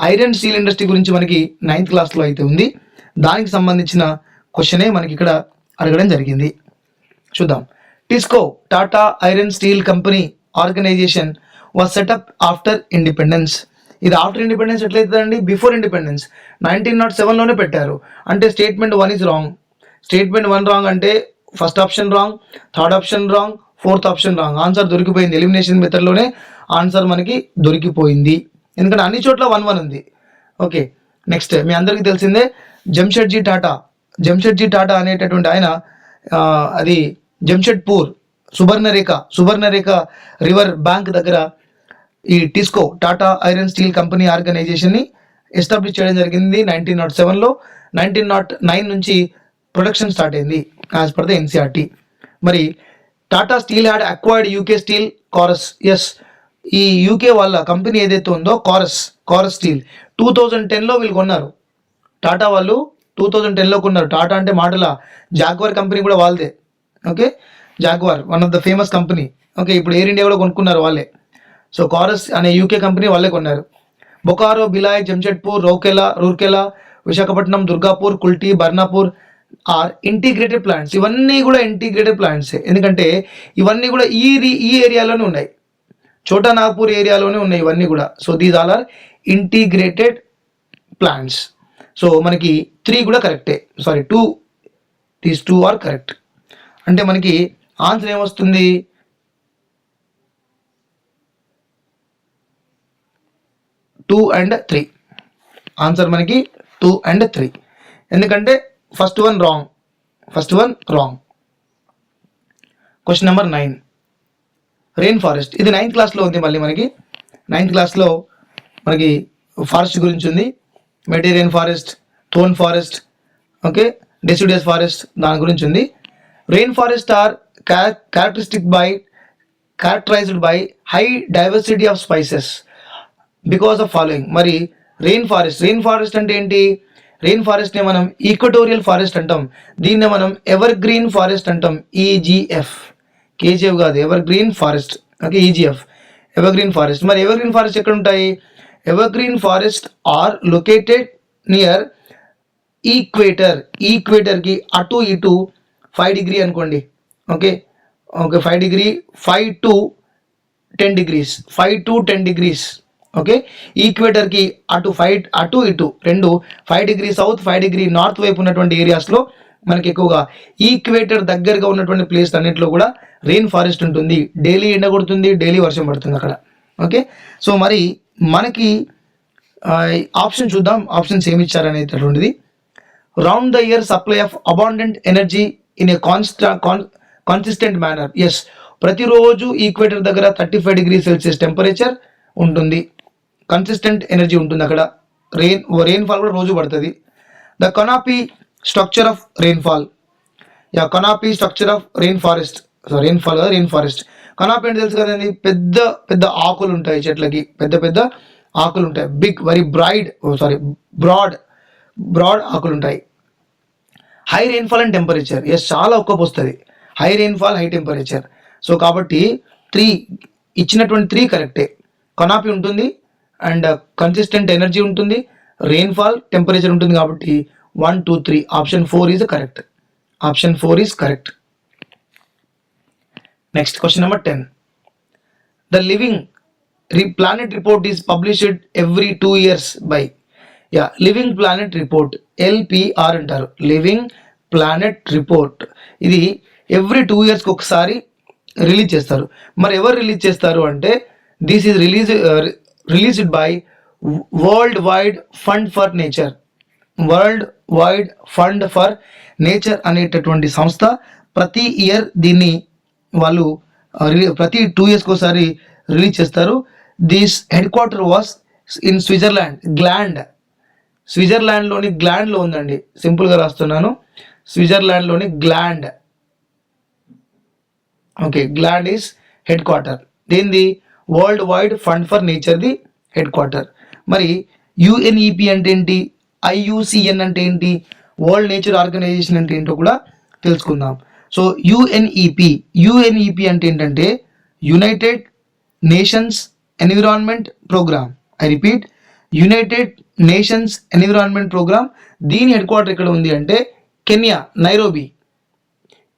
ఐరన్ స్టీల్ ఇండస్ట్రీ గురించి మనకి 9th క్లాస్లో అయితే ఉంది. దానికి సంబంధించిన క్వశ్చనే మనకి ఇక్కడ అడగడం జరిగింది. చూద్దాం. TISCO Tata iron steel company organisation was set up after independence. ఇది ఆఫ్టర్ ఇండిపెండెన్స్ ఎట్లయితుందండి? బిఫోర్ ఇండిపెండెన్స్ 1907లోనే పెట్టారు. అంటే statement 1 is wrong. Statement 1 wrong అంటే first option wrong, third option wrong, fourth option wrong. Answer దొరికిపోయింది. ఎలిమినేషన్ మెథడ్లోనే ఆన్సర్ మనకి దొరికిపోయింది. ఎందుకంటే అన్ని చోట్ల 1 ఉంది. ఓకే, నెక్స్ట్ మీ అందరికీ తెలిసిందే జంషెడ్జీ టాటా అనేటటువంటి ఆయన అది జంషెడ్పూర్ సుబర్ణరేఖ రివర్ బ్యాంక్ దగ్గర ఈ TISCO Tata iron steel company ఆర్గనైజేషన్ని ఎస్టాబ్లిష్ చేయడం జరిగింది 1907లో. 1909 నుంచి ప్రొడక్షన్ స్టార్ట్ అయింది యాజ్ పర్ ద ఎన్సీఆర్టీ. మరి Tata steel had acquired UK steel Corus. Yes, ఈ యూకే వాళ్ళ కంపెనీ ఏదైతే ఉందో కారస్ స్టీల్ 2010లో వీళ్ళు కొన్నారు. టాటా వాళ్ళు 2010లో కొన్నారు. టాటా అంటే మాటల జాగ్వార్ కంపెనీ కూడా వాళ్ళదే. Okay, jaguar one of the famous company. Okay, ఇప్పుడు ఎయిర్ ఇండియా కూడా కొనుక్కున్నారు వాళ్ళే. సో కారస్ అనే యూకే కంపెనీ వాళ్ళే కొన్నారు. Bokaro, Bhilai, Jamshedpur, Rourkela, Visakhapatnam, Durgapur, Kulti, Burnpur are integrated plants. ఇవన్నీ కూడా ఇంటిగ్రేటెడ్ ప్లాంట్సే. ఎందుకంటే ఇవన్నీ కూడా ఈ ఏరియాలోనే ఉన్నాయి. చోటా నాగపూర్ ఏరియాలోనే ఉన్నాయి ఇవన్నీ కూడా. So these all are integrated plants. So మనకి 3 కూడా కరెక్టే. Sorry 2, these 2 are correct. అంటే మనకి ఆన్సర్ ఏమొస్తుంది? 2 and 3. ఆన్సర్ మనకి 2 and 3. ఎందుకంటే first one wrong. Question number 9, rain forest. ఇది 9th క్లాస్లో ఉంది. మళ్ళీ మనకి 9th క్లాస్లో మనకి ఫారెస్ట్ గురించి ఉంది. Mediterranean forest, thorn forest, okay, deciduous forest, దాని గురించి ఉంది. Rain forest are characterized by high diversity of species because of following. మరి రెయిన్ ఫారెస్ట్ అంటే ఏంటి? రెయిన్ ఫారెస్ట్ని మనం ఈక్వటోరియల్ ఫారెస్ట్ అంటాం. దీన్నే మనం ఎవర్ గ్రీన్ ఫారెస్ట్ అంటాం. ఈజీఎఫ్, కేజీఎఫ్ కాదు, evergreen forest. Okay, EGF evergreen forest. మరి ఎవర్ గ్రీన్ ఫారెస్ట్ ఎక్కడ ఉంటాయి? Evergreen forest are located near ఈక్వేటర్కి అటు ఇటు 5 డిగ్రీ అనుకోండి. Okay 5 degree, 5 to 10 degrees okay, ఈక్వేటర్కి అటు ఇటు రెండు 5 డిగ్రీ సౌత్ 5 డిగ్రీ నార్త్ వైపు ఉన్నటువంటి ఏరియాస్లో మనకి ఎక్కువగా ఈక్వేటర్ దగ్గరగా ఉన్నటువంటి ప్లేస్ అన్నింటిలో కూడా రెయిన్ ఫారెస్ట్ ఉంటుంది. డైలీ ఎండ కొడుతుంది, డైలీ వర్షం పడుతుంది అక్కడ. ఓకే, సో మరి మనకి ఆప్షన్ చూద్దాం, ఆప్షన్స్ ఏమి ఇచ్చారనేటటువంటిది. Round the year supply of abundant energy in a consistent manner. Yes, ప్రతిరోజు ఈక్వేటర్ దగ్గర 35 డిగ్రీ సెల్సియస్ టెంపరేచర్ ఉంటుంది, కన్సిస్టెంట్ ఎనర్జీ ఉంటుంది అక్కడ. రెయిన్ఫాల్ కూడా రోజు పడుతుంది. The canopy structure of rainfall, canopy structure of rain forest, rainfall కదా రెయిన్ ఫారెస్ట్. కనాపీ అంటే తెలుసు కదండి, పెద్ద పెద్ద ఆకులు ఉంటాయి చెట్లకి, పెద్ద పెద్ద ఆకులు ఉంటాయి. బిగ్ వెరీ బ్రాడ్ ఆకులు ఉంటాయి. High rainfall and temperature, yes చాలా ఉక్కపో వస్తుంది. High rainfall, high temperature. So కాబట్టి 3 ఇచ్చినటువంటి 3 కరెక్టే. కనాపీ ఉంటుంది అండ్ కన్సిస్టెంట్ ఎనర్జీ ఉంటుంది, రెయిన్ఫాల్ టెంపరేచర్ ఉంటుంది. కాబట్టి 1, 2, 3 option 4 is correct. Option 4 is correct. Next question number 10. The living planet report is published every 2 years by. Living planet report, LPR అంటారు, living planet report. ఇది every 2 yearsకి ఒకసారి release చేస్తారు. మరి ఎవరు రిలీజ్ చేస్తారు అంటే, this is released by world wide fund for nature. World wide fund for nature అనేటటువంటి సంస్థ ప్రతి ఇయర్ దీన్ని వాళ్ళు ప్రతి 2 yearsకి ఒకసారి రిలీజ్ చేస్తారు. This headquarter was in Switzerland. స్విట్జర్లాండ్లోని గ్లాండ్లో ఉందండి, సింపుల్గా రాస్తున్నాను, స్విట్జర్లాండ్లోని Gland. Okay, Gland is headquarter. దీనిది వరల్డ్ వైడ్ ఫండ్ ఫర్ నేచర్ది హెడ్ క్వార్టర్. మరి UNEP అంటే ఏంటి, IUCN అంటే ఏంటి, వరల్డ్ నేచర్ ఆర్గనైజేషన్ అంటే ఏంటో కూడా తెలుసుకుందాం. సో UNEP అంటే ఏంటంటే United Nations Environment Programme. I repeat, United Nations Environment Programme. దీని హెడ్ క్వార్టర్ ఎక్కడ ఉంది అంటే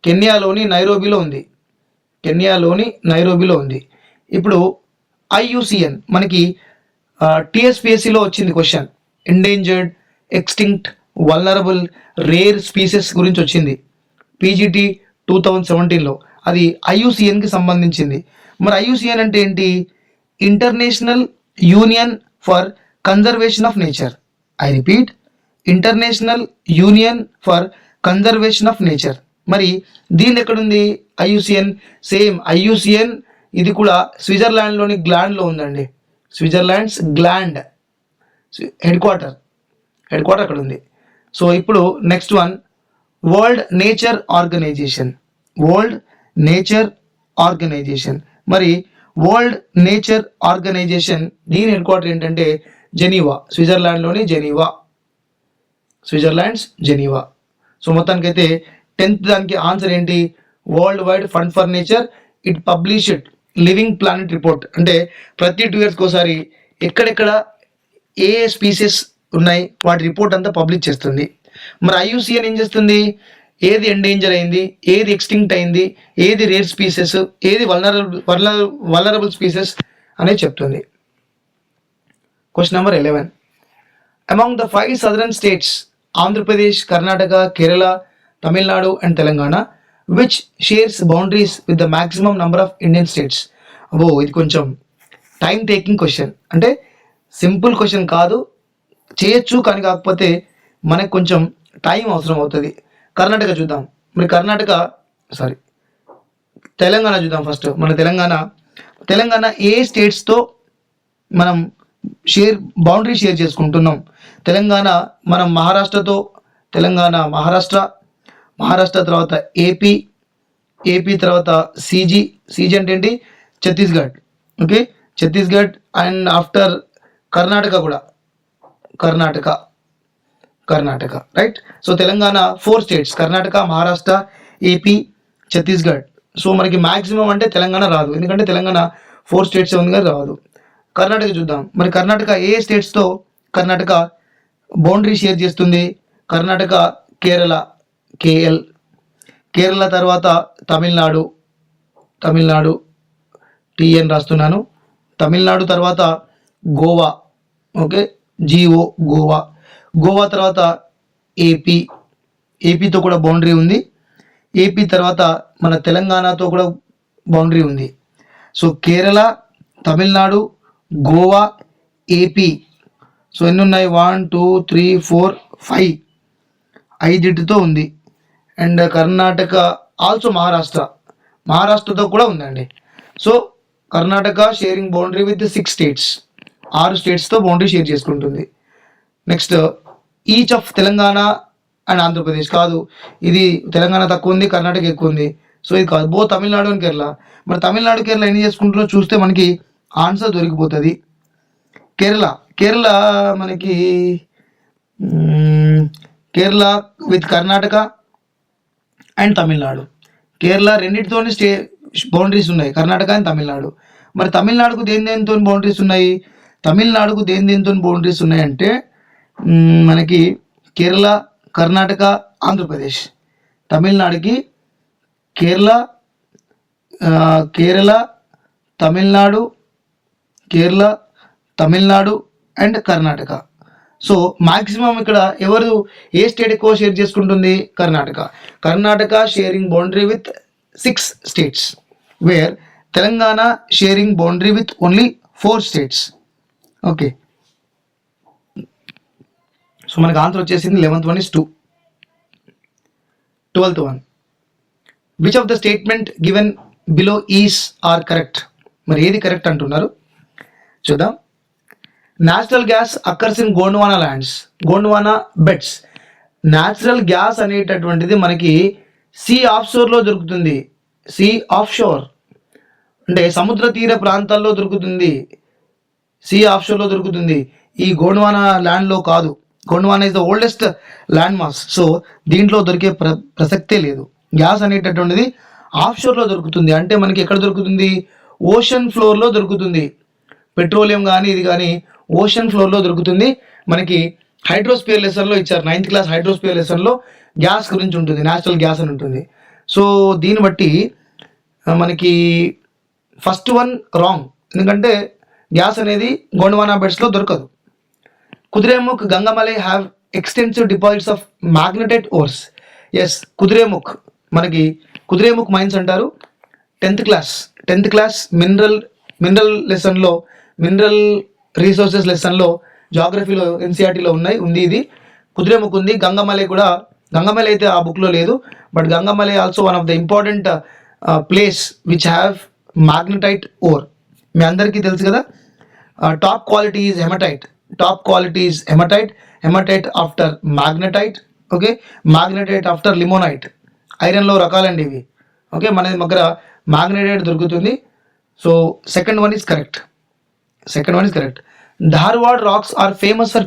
కెన్యాలోని నైరోబీలో ఉంది. ఇప్పుడు IUCN మనకి TSPSCలో వచ్చింది question, endangered, extinct, vulnerable, rare species గురించి వచ్చింది PGT 2017లో. అది IUCNకి సంబంధించింది. మరి IUCN అంటే ఏంటి, international union for conservation of nature. I repeat, international union for conservation of nature. మరి దీని ఎక్కడుంది IUCN? సేమ్ IUCN ఇది కూడా స్విట్జర్లాండ్లోని గ్లాండ్లో ఉందండి. స్విట్జర్లాండ్స్ గ్లాండ్ హెడ్ క్వార్టర్ అక్కడ ఉంది. సో ఇప్పుడు next one, World Nature Organisation. మరి వరల్డ్ నేచర్ ఆర్గనైజేషన్ దీని హెడ్ క్వార్టర్ ఏంటంటే జెనీవా, స్విట్జర్లాండ్లోని జెనీవా. సో మొత్తానికైతే 10th దానికి ఆన్సర్ ఏంటి, World wide fund for Nature. It published living planet report. అంటే ప్రతి 2 yearsకి ఒకసారి ఎక్కడెక్కడ ఏ స్పీసెస్ ఉన్నాయి వాటి రిపోర్ట్ అంతా పబ్లిష్ చేస్తుంది. మరి IUCN ఏం చేస్తుంది, ఏది ఎండేంజర్ అయింది, ఏది ఎక్స్టింక్ట్ అయింది, ఏది రేర్ స్పీసెస్, ఏది వల్నరబుల్ స్పీసెస్ అనేది చెప్తుంది. Question number 11. Among the 5 southern states, Andhra Pradesh, Karnataka, Kerala, Tamil Nadu and Telangana, which shares boundaries with the maximum number of Indian states. ఇది కొంచెం టైం టేకింగ్ క్వశ్చన్, అంటే సింపుల్ క్వశ్చన్ కాదు, చేయొచ్చు కానీ కాకపోతే మనకు కొంచెం టైం అవసరం అవుతుంది. కర్ణాటక చూద్దాం. మరి తెలంగాణ చూద్దాం ఫస్ట్. మన తెలంగాణ ఏ స్టేట్స్తో మనం బౌండరీ షేర్ చేసుకుంటున్నాం. తెలంగాణ మనం మహారాష్ట్రతో, మహారాష్ట్ర తర్వాత ఏపీ తర్వాత CG అంటే ఏంటి, Chhattisgarh. Okay, Chhattisgarh and after Karnataka కూడా, Karnataka right. So Telangana 4 states, Karnataka, Maharashtra, AP, Chhattisgarh. So మనకి మ్యాక్సిమం అంటే తెలంగాణ రాదు, ఎందుకంటే తెలంగాణ 4 states ఉంది కదా, రాదు. కర్ణాటక చూద్దాం. మరి కర్ణాటక ఏ స్టేట్స్తో కర్ణాటక బౌండరీ షేర్ చేస్తుంది, కర్ణాటక, కేరళ తర్వాత తమిళనాడు TN రాస్తున్నాను, తమిళనాడు తర్వాత గోవా, ఓకే, గోవా. గోవా తర్వాత ఏపీ, ఏపీతో కూడా బౌండరీ ఉంది. ఏపీ తర్వాత మన తెలంగాణతో కూడా బౌండరీ ఉంది. So Kerala, Tamil Nadu, Goa, AP. So ఎన్ని ఉన్నాయి? 1 2 3 4 5, 5తో ఉంది. అండ్ కర్ణాటక, ఆల్సో మహారాష్ట్రతో కూడా ఉందండి. So Karnataka sharing boundary with 6 states, 6 స్టేట్స్తో బౌండరీ షేర్ చేసుకుంటుంది. Next each of Telangana and Andhra Pradesh కాదు, ఇది తెలంగాణ తక్కువ ఉంది, కర్ణాటక ఎక్కువ ఉంది. సో ఇది కాదు, బో తమిళనాడు అండ్ కేరళ. మరి తమిళనాడు కేరళ ఎన్ని చేసుకుంటారో చూస్తే మనకి ఆన్సర్ దొరికిపోతుంది. కేరళ మనకి కేరళ విత్ కర్ణాటక అండ్ తమిళనాడు. కేరళ రెండింటితోని బౌండరీస్ ఉన్నాయి, కర్ణాటక అండ్ తమిళనాడు. మరి తమిళనాడుకు దేనితో బౌండరీస్ ఉన్నాయి? తమిళనాడుకు దేనితో బౌండరీస్ ఉన్నాయంటే మనకి కేరళ, కర్ణాటక, ఆంధ్రప్రదేశ్. తమిళనాడుకి Kerala, Tamil Nadu and Karnataka. So maximum ఇక్కడ ఎవరు, ఏ స్టేట్ ఎక్కువ షేర్ చేసుకుంటుంది? Karnataka sharing boundary with 6 states, where Telangana sharing boundary with only 4 states. Okay, so మనకు ఆన్సర్ వచ్చేసింది 11th one is 2. 12th one, which of the statement given below is are correct? మరి ఏది correct అంటున్నారు చూద్దాం. Natural gas occurs in Gondwana beds. Natural gas అనేటటువంటిది మనకి see ఆఫ్షోర్లో దొరుకుతుంది. See offshore అంటే సముద్ర తీర ప్రాంతాల్లో దొరుకుతుంది, సీ ఆఫ్షోర్లో దొరుకుతుంది. ఈ గోండ్వానా ల్యాండ్లో కాదు. Gondwana is the oldest land mass. So దీంట్లో దొరికే ప్రసక్తే లేదు. గ్యాస్ అనేటటువంటిది ఆఫ్షోర్లో దొరుకుతుంది. అంటే మనకి ఎక్కడ దొరుకుతుంది? ఓషన్ ఫ్లోర్లో దొరుకుతుంది. పెట్రోలియం కానీ ఇది కానీ ఓషన్ ఫ్లోర్లో దొరుకుతుంది. మనకి హైడ్రోస్పియర్ లెసన్లో ఇచ్చారు, 9th క్లాస్ హైడ్రోస్పియర్ లెసన్లో గ్యాస్ గురించి ఉంటుంది, న్యాచురల్ గ్యాస్ అని ఉంటుంది. సో దీన్ని బట్టి మనకి ఫస్ట్ వన్ రాంగ్, ఎందుకంటే గ్యాస్ అనేది గోండ్వానా బెడ్స్లో దొరకదు. Kudremukh, Gangamalai have extensive deposits of magnetite ores. Yes, Kudremukh, మనకి కుద్రేముఖ్ మైన్స్ అంటారు. 10th క్లాస్ మినరల్ లెసన్లో, మినరల్ రీసోర్సెస్ లెసన్లో, జాగ్రఫీలో, ఎన్సీఆర్టీలో ఉంది. ఇది కుద్రేముఖ్ ఉంది. గంగమలై అయితే ఆ బుక్లో లేదు, but Gangamalai also one of the important place which have magnetite ore. మీ అందరికీ తెలుసు కదా. Top quality is hematite after magnetite. Okay, magnetite after limonite. ఐరన్లో రకాలండి ఇవి. ఓకే, మన దగ్గర మ్యాగ్నెటైట్ దొరుకుతుంది. So second one is correct. Dharwad rocks are famous for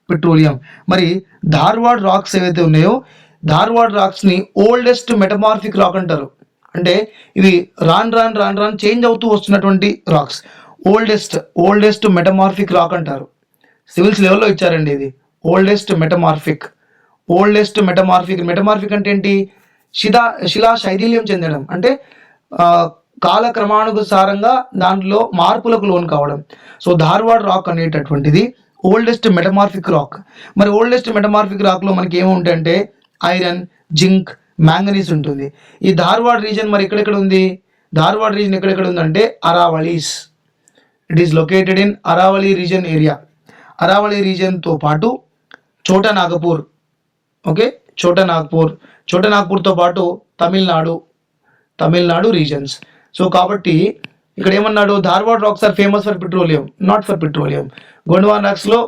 petroleum. మరి ధార్వాడ్ రాక్స్ ఏవైతే ఉన్నాయో, ధార్వాడ్ రాక్స్ని ఓల్డెస్ట్ మెటమార్ఫిక్ రాక్ అంటారు. అంటే ఇవి రాన్ చేంజ్ అవుతూ వస్తున్నటువంటి రాక్స్. ఓల్డెస్ట్ మెటమార్ఫిక్ రాక్ అంటారు. సివిల్స్ లెవెల్లో ఇచ్చారండి ఇది. ఓల్డెస్ట్ మెటమార్ఫిక్ అంటే ఏంటి? శిలా శైథిల్యం చెందడం, అంటే కాలక్రమానుసారంగా దాంట్లో మార్పులకు లోన్ కావడం. సో ధార్వాడ్ రాక్ అనేటటువంటిది ఓల్డెస్ట్ మెటమార్ఫిక్ రాక్. మరి ఓల్డెస్ట్ మెటమార్ఫిక్ రాక్లో మనకి ఏముంటాయంటే ఐరన్, జింక్, మ్యాంగనీస్ ఉంటుంది. ఈ ధార్వాడ్ రీజన్ మరి ఎక్కడెక్కడ ఉంది? ధార్వాడ్ రీజన్ ఎక్కడెక్కడ ఉందంటే Aravallis. It is located in Aravalli region area. Aravalli రీజన్తో పాటు చోటా నాగపూర్. ఓకే, చోటా నాగపూర్తో పాటు తమిళనాడు రీజన్స్. సో కాబట్టి ఇక్కడ ఏమన్నాడు? Dharwad rocks are famous for petroleum, not for petroleum. Gondwana రాక్స్లో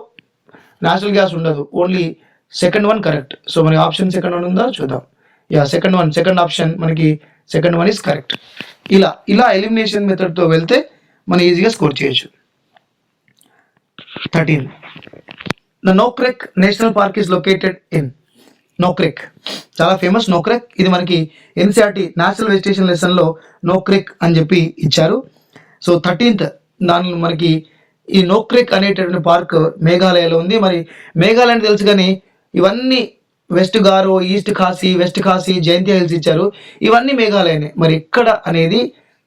న్యాచురల్ గ్యాస్ ఉండదు. Only second one correct. So మనకి ఆప్షన్ సెకండ్ వన్ ఉందా చూద్దాం. సెకండ్ ఆప్షన్ మనకి సెకండ్ వన్ ఈజ్ కరెక్ట్. ఇలా ఎలిమినేషన్ మెథడ్తో వెళ్తే మనం ఈజీగా స్కోర్ చేయొచ్చు. 13. The Nokrek national park is located in. Nokrek చాలా ఫేమస్. నోక్రెక్ ఇది మనకి ఎన్సీఆర్టీ నేషనల్ వెజిటేషన్ లెసన్లో నోక్రెక్ అని చెప్పి ఇచ్చారు. సో 13th దానిలో మనకి ఈ నోక్రెక్ అనేటటువంటి పార్క్ మేఘాలయలో ఉంది. మరి మేఘాలయ అంటే తెలుసు, కానీ ఇవన్నీ వెస్ట్ గారో, ఈస్ట్ ఖాసీ, జయంతియా హిల్స్ ఇచ్చారు. ఇవన్నీ మేఘాలయనే. మరి ఎక్కడ అనేది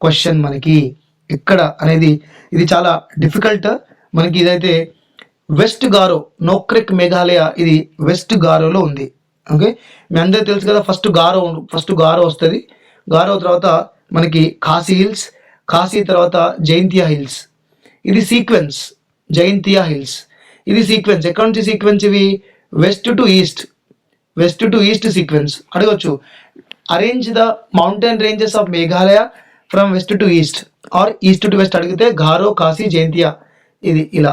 క్వశ్చన్ మనకి ఎక్కడ అనేది ఇది చాలా డిఫికల్ట్ మనకి. ఇదైతే వెస్ట్ గారో, నోక్రెక్ మేఘాలయ, ఇది వెస్ట్ గారోలో ఉంది. ఓకే, మీ అందరికీ తెలుసు కదా, ఫస్ట్ గారో వస్తుంది. గారో తర్వాత మనకి ఖాసీ హిల్స్, ఖాసీ తర్వాత జైంతియా హిల్స్. ఇది సీక్వెన్స్, జైంతియా హిల్స్ ఇది సీక్వెన్స్. ఎక్కడ నుంచి సీక్వెన్స్ ఇవి? West to east sequence. అడగొచ్చు, arrange the mountain ranges of Meghalaya from west to east or east to west అడిగితే గారో, ఖాసీ, జైంతియా ఇది ఇలా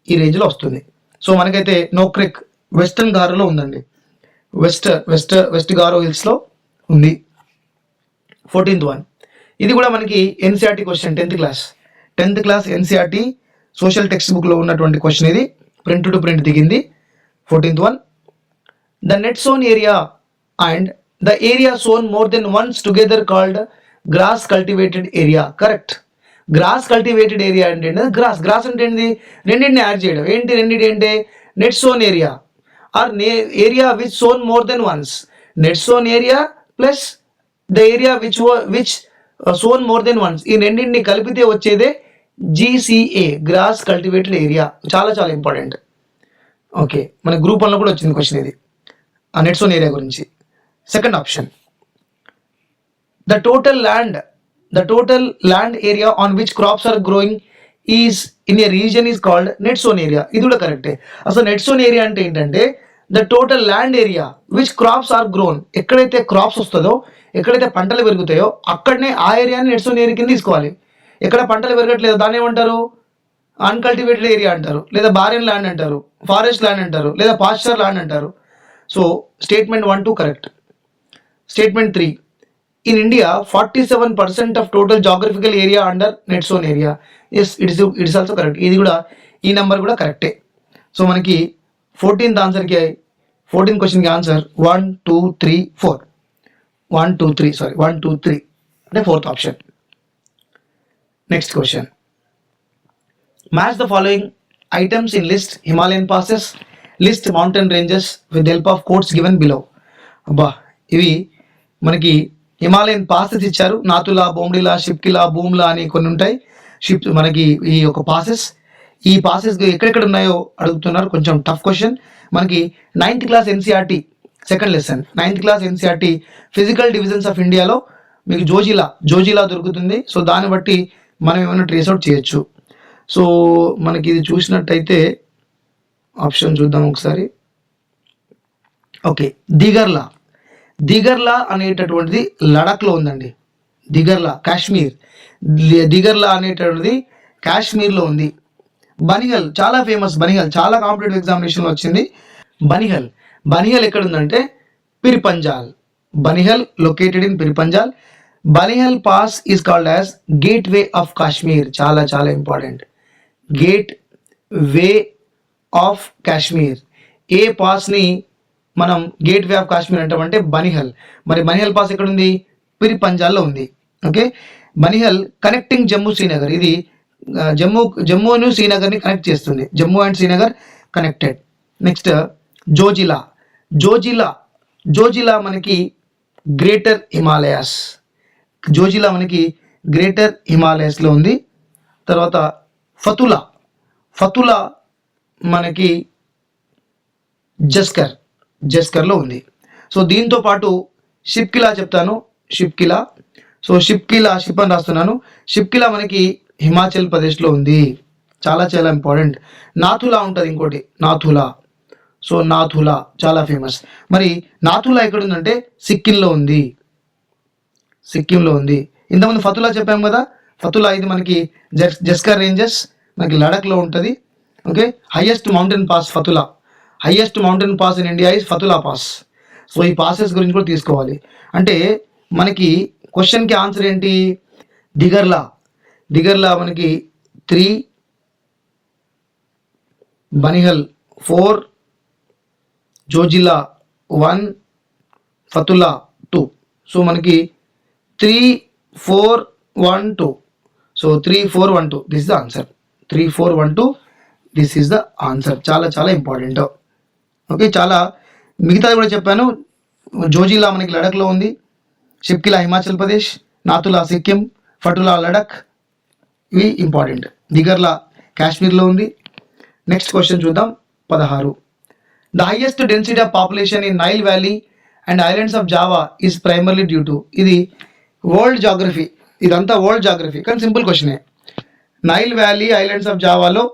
ఈ రేంజ్లో వస్తుంది. సో మనకైతే నోక్రెక్ వెస్టర్న్ గారోలో ఉందండి, వెస్ట్ గారో హిల్స్లో ఉంది. 14th వన్, ఇది కూడా మనకి NCERT question, 10th class NCERT social text బుక్లో ఉన్నటువంటి క్వశ్చన్. ఇది ప్రింట్ టు ప్రింట్ దిగింది. 14th one, the net sown area and the area sown more than once together called gross cultivated area. Correct. Gross cultivated area అంటే gross అంటే ఏంటి? రెండింటిని add చేయడం. ఏంటి రెండింటి అంటే? Net sown area or area which sown more than once. Net sown area plus the area which sown more than once. ఈ రెండింటిని కలిపితే వచ్చేదే GCA, గ్రాస్ కల్టివేటెడ్ ఏరియా. చాలా చాలా ఇంపార్టెంట్. ఓకే, మన గ్రూప్ 1లో కూడా వచ్చింది క్వశ్చన్ ఇది, ఆ నెట్ సోన్ ఏరియా గురించి. Second option, the total land area on which crops are growing is in a region is called net sown area. ఇది కూడా కరెక్టే. అసలు నెట్ సోన్ ఏరియా అంటే ఏంటంటే the total land area which crops are grown. ఎక్కడైతే crops వస్తుందో, ఎక్కడైతే పంటలు పెరుగుతాయో అక్కడనే ఆ ఏరియాని నెట్ సోన్ ఏరియా కింద తీసుకోవాలి. ఎక్కడ పంటలు పెరగట్లేదు దాన్ని ఏమంటారు? అన్కల్టివేటెడ్ ఏరియా అంటారు, లేదా బారెన్ ల్యాండ్ అంటారు, ఫారెస్ట్ ల్యాండ్ అంటారు, లేదా పాస్చర్ ల్యాండ్ అంటారు. So statement 1, 2 correct. Statement 3, in India 47% of total geographical area under net zone area. Yes, it is also correct. ఇది కూడా ఈ నెంబర్ కూడా కరెక్టే. సో మనకి 14th క్వశ్చన్కి ఆన్సర్ 1, 2, 3, 4. 1, 2, 3 అంటే 4th option. Next question, match the following items in list Himalayan passes, list mountain ranges with help of codes given below. అబ్బా, ఇవి మనకి హిమాలయన్ పాసెస్ ఇచ్చారు. నాతులా, బొమ్డిలా, షిప్కిలా, భూమ్లా అని కొన్ని ఉంటాయి. మనకి ఈ యొక్క పాసెస్, ఈ పాసెస్ ఎక్కడెక్కడ ఉన్నాయో అడుగుతున్నారు. కొంచెం టఫ్ క్వశ్చన్. మనకి 9th class NCERT second lesson, 9th class NCERT physical divisions of ఇండియాలో మీకు జోజిలా దొరుకుతుంది. సో దాన్ని బట్టి మనం ఏమైనా ట్రేస్ అవుట్ చేయొచ్చు. సో మనకి ఇది చూసినట్టయితే ఆప్షన్ చూద్దాం ఒకసారి. ఓకే, దిగర్లా అనేటటువంటిది లడాఖ్లో ఉందండి. దిగర్లా అనేటటువంటిది కాశ్మీర్లో ఉంది. బనిహల్ చాలా ఫేమస్, చాలా కాంపిటేటివ్ ఎగ్జామినేషన్లో వచ్చింది. బనిహల్ ఎక్కడ ఉందంటే Pir Panjal. Banihal located in Pir Panjal. Banihal pass is called as gateway of Kashmir. చాలా చాలా important. Gateway of Kashmir. ఏ పాస్ని మనం గేట్ వే ఆఫ్ కాశ్మీర్ అంటామంటే బనిహల్. మరి బనిహల్ పాస్ ఎక్కడ ఉంది? పిరిపంజాల్లో ఉంది. Okay, Banihal connecting Jammu Srinagar. ఇది జమ్మూను శ్రీనగర్ని కనెక్ట్ చేస్తుంది. Jammu and Srinagar connected. Next Zoji La మనకి గ్రేటర్ హిమాలయాస్. గ్రేటర్ హిమాలయాస్లో ఉంది. తర్వాత ఫతులా మనకి జస్కర్లో ఉంది. సో దీంతో పాటు షిప్కిలా చెప్తాను. షిప్ అని రాస్తున్నాను. షిప్కిలా మనకి హిమాచల్ ప్రదేశ్లో ఉంది. చాలా చాలా ఇంపార్టెంట్. నాథులా ఉంటుంది ఇంకోటి, నాథులా. సో నాథులా చాలా ఫేమస్. మరి నాథులా ఎక్కడ ఉందంటే సిక్కింలో ఉంది. ఇంతకుముందు ఫతులా చెప్పాము కదా. ఫతులా ఇది మనకి జస్కర్ రేంజెస్, మనకి లడాఖ్లో ఉంటుంది. Okay, highest mountain pass Fatu La. Highest mountain pass in India is Fatu La pass. So ఈ పాసెస్ గురించి కూడా తీసుకోవాలి. అంటే మనకి క్వశ్చన్కి ఆన్సర్ ఏంటి? దిగర్లా మనకి 3, బనిహల్ 4, జోజిలా 1, ఫతులా 2. సో మనకి 3, 4, 1, 2. So 3, 4, 1, 2 this is the answer. 3, 4, 1, 2 this is the answer. చాలా చాలా ఇంపార్టెంట్. ఓకే, చాలా మిగతాది కూడా చెప్పాను. జోజిలా మనకి లడాఖ్లో ఉంది. షిప్కిలా హిమాచల్ ప్రదేశ్, నాతులా సిక్కిం, ఫటులా లడక్, ఇవి ఇంపార్టెంట్. దిగర్లా కాశ్మీర్లో ఉంది. నెక్స్ట్ క్వశ్చన్ చూద్దాం. 16. The highest density of population in Nile valley and islands of Java is primarily due to. ఇది వరల్డ్ జాగ్రఫీ, ఇదంతా వరల్డ్ జాగ్రఫీ కానీ సింపుల్ క్వశ్చనే. నైల్ వ్యాలీ ఐలాండ్స్ ఆఫ్ జావాలో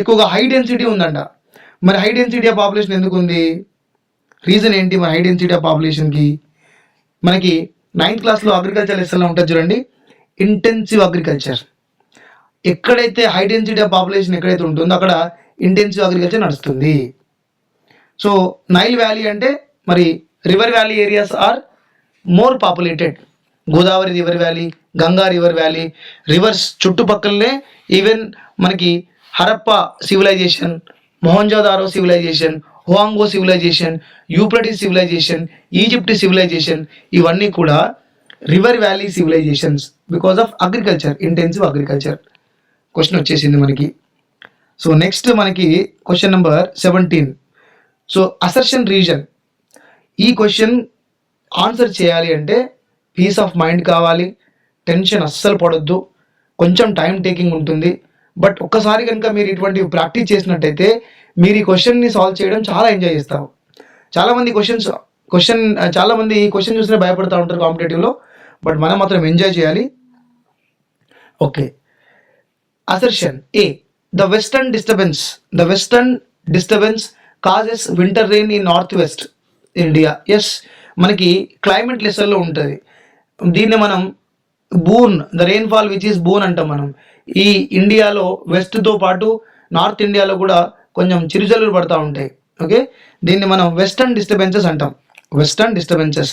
ఎక్కువగా హై డెన్సిటీ ఉందంట. మరి హై డెన్సిటీ ఆఫ్ పాపులేషన్ ఎందుకు ఉంది? రీజన్ ఏంటి మరి హై డెన్సిటీ ఆఫ్ పాపులేషన్కి? మనకి 9th క్లాస్లో అగ్రికల్చర్ లెసన్లో ఉంటుంది చూడండి, ఇంటెన్సివ్ అగ్రికల్చర్. ఎక్కడైతే హై డెన్సిటీ ఆఫ్ పాపులేషన్ ఎక్కడైతే ఉంటుందో అక్కడ ఇంటెన్సివ్ అగ్రికల్చర్ నడుస్తుంది. సో నైల్ వ్యాలీ అంటే మరి river valley areas are more populated. Godavari river valley, Ganga river valley, rivers చుట్టుపక్కలనే ఈవెన్ మనకి Harappa civilisation, Mohenjo daro civilisation, Huang Ho civilisation, Euphrates civilisation, Egypt civilisation, ఇవన్నీ కూడా river valley civilisations because of agriculture, intensive agriculture. Question వచ్చేసింది మనకి. So next మనకి question number 17. So assertion reason, ఈ question answer చేయాలి అంటే పీస్ ఆఫ్ మైండ్ కావాలి, టెన్షన్ అస్సలు పడొద్దు, కొంచెం టైం టేకింగ్ ఉంటుంది. బట్ ఒక్కసారి కనుక మీరు ఇటువంటి ప్రాక్టీస్ చేసినట్టయితే మీరు ఈ క్వశ్చన్ని సాల్వ్ చేయడం చాలా ఎంజాయ్ చేస్తారు. చాలామంది చాలామంది ఈ క్వశ్చన్ చూసినా భయపడుతూ ఉంటారు కాంపిటేటివ్లో, బట్ మనం మాత్రం ఎంజాయ్ చేయాలి. Okay, assertion A. The western disturbance causes winter rain in north west India. Yes, మనకి క్లైమేట్ లెసన్లో ఉంటుంది. దీన్ని మనం boon, the rainfall which is boon అంటాం మనం. ఈ ఇండియాలో వెస్ట్తో పాటు నార్త్ ఇండియాలో కూడా కొంచెం చిరుజల్లులు పడుతూ ఉంటాయి. ఓకే, దీన్ని మనం వెస్టర్న్ డిస్టర్బెన్సెస్ అంటాం. Western disturbances,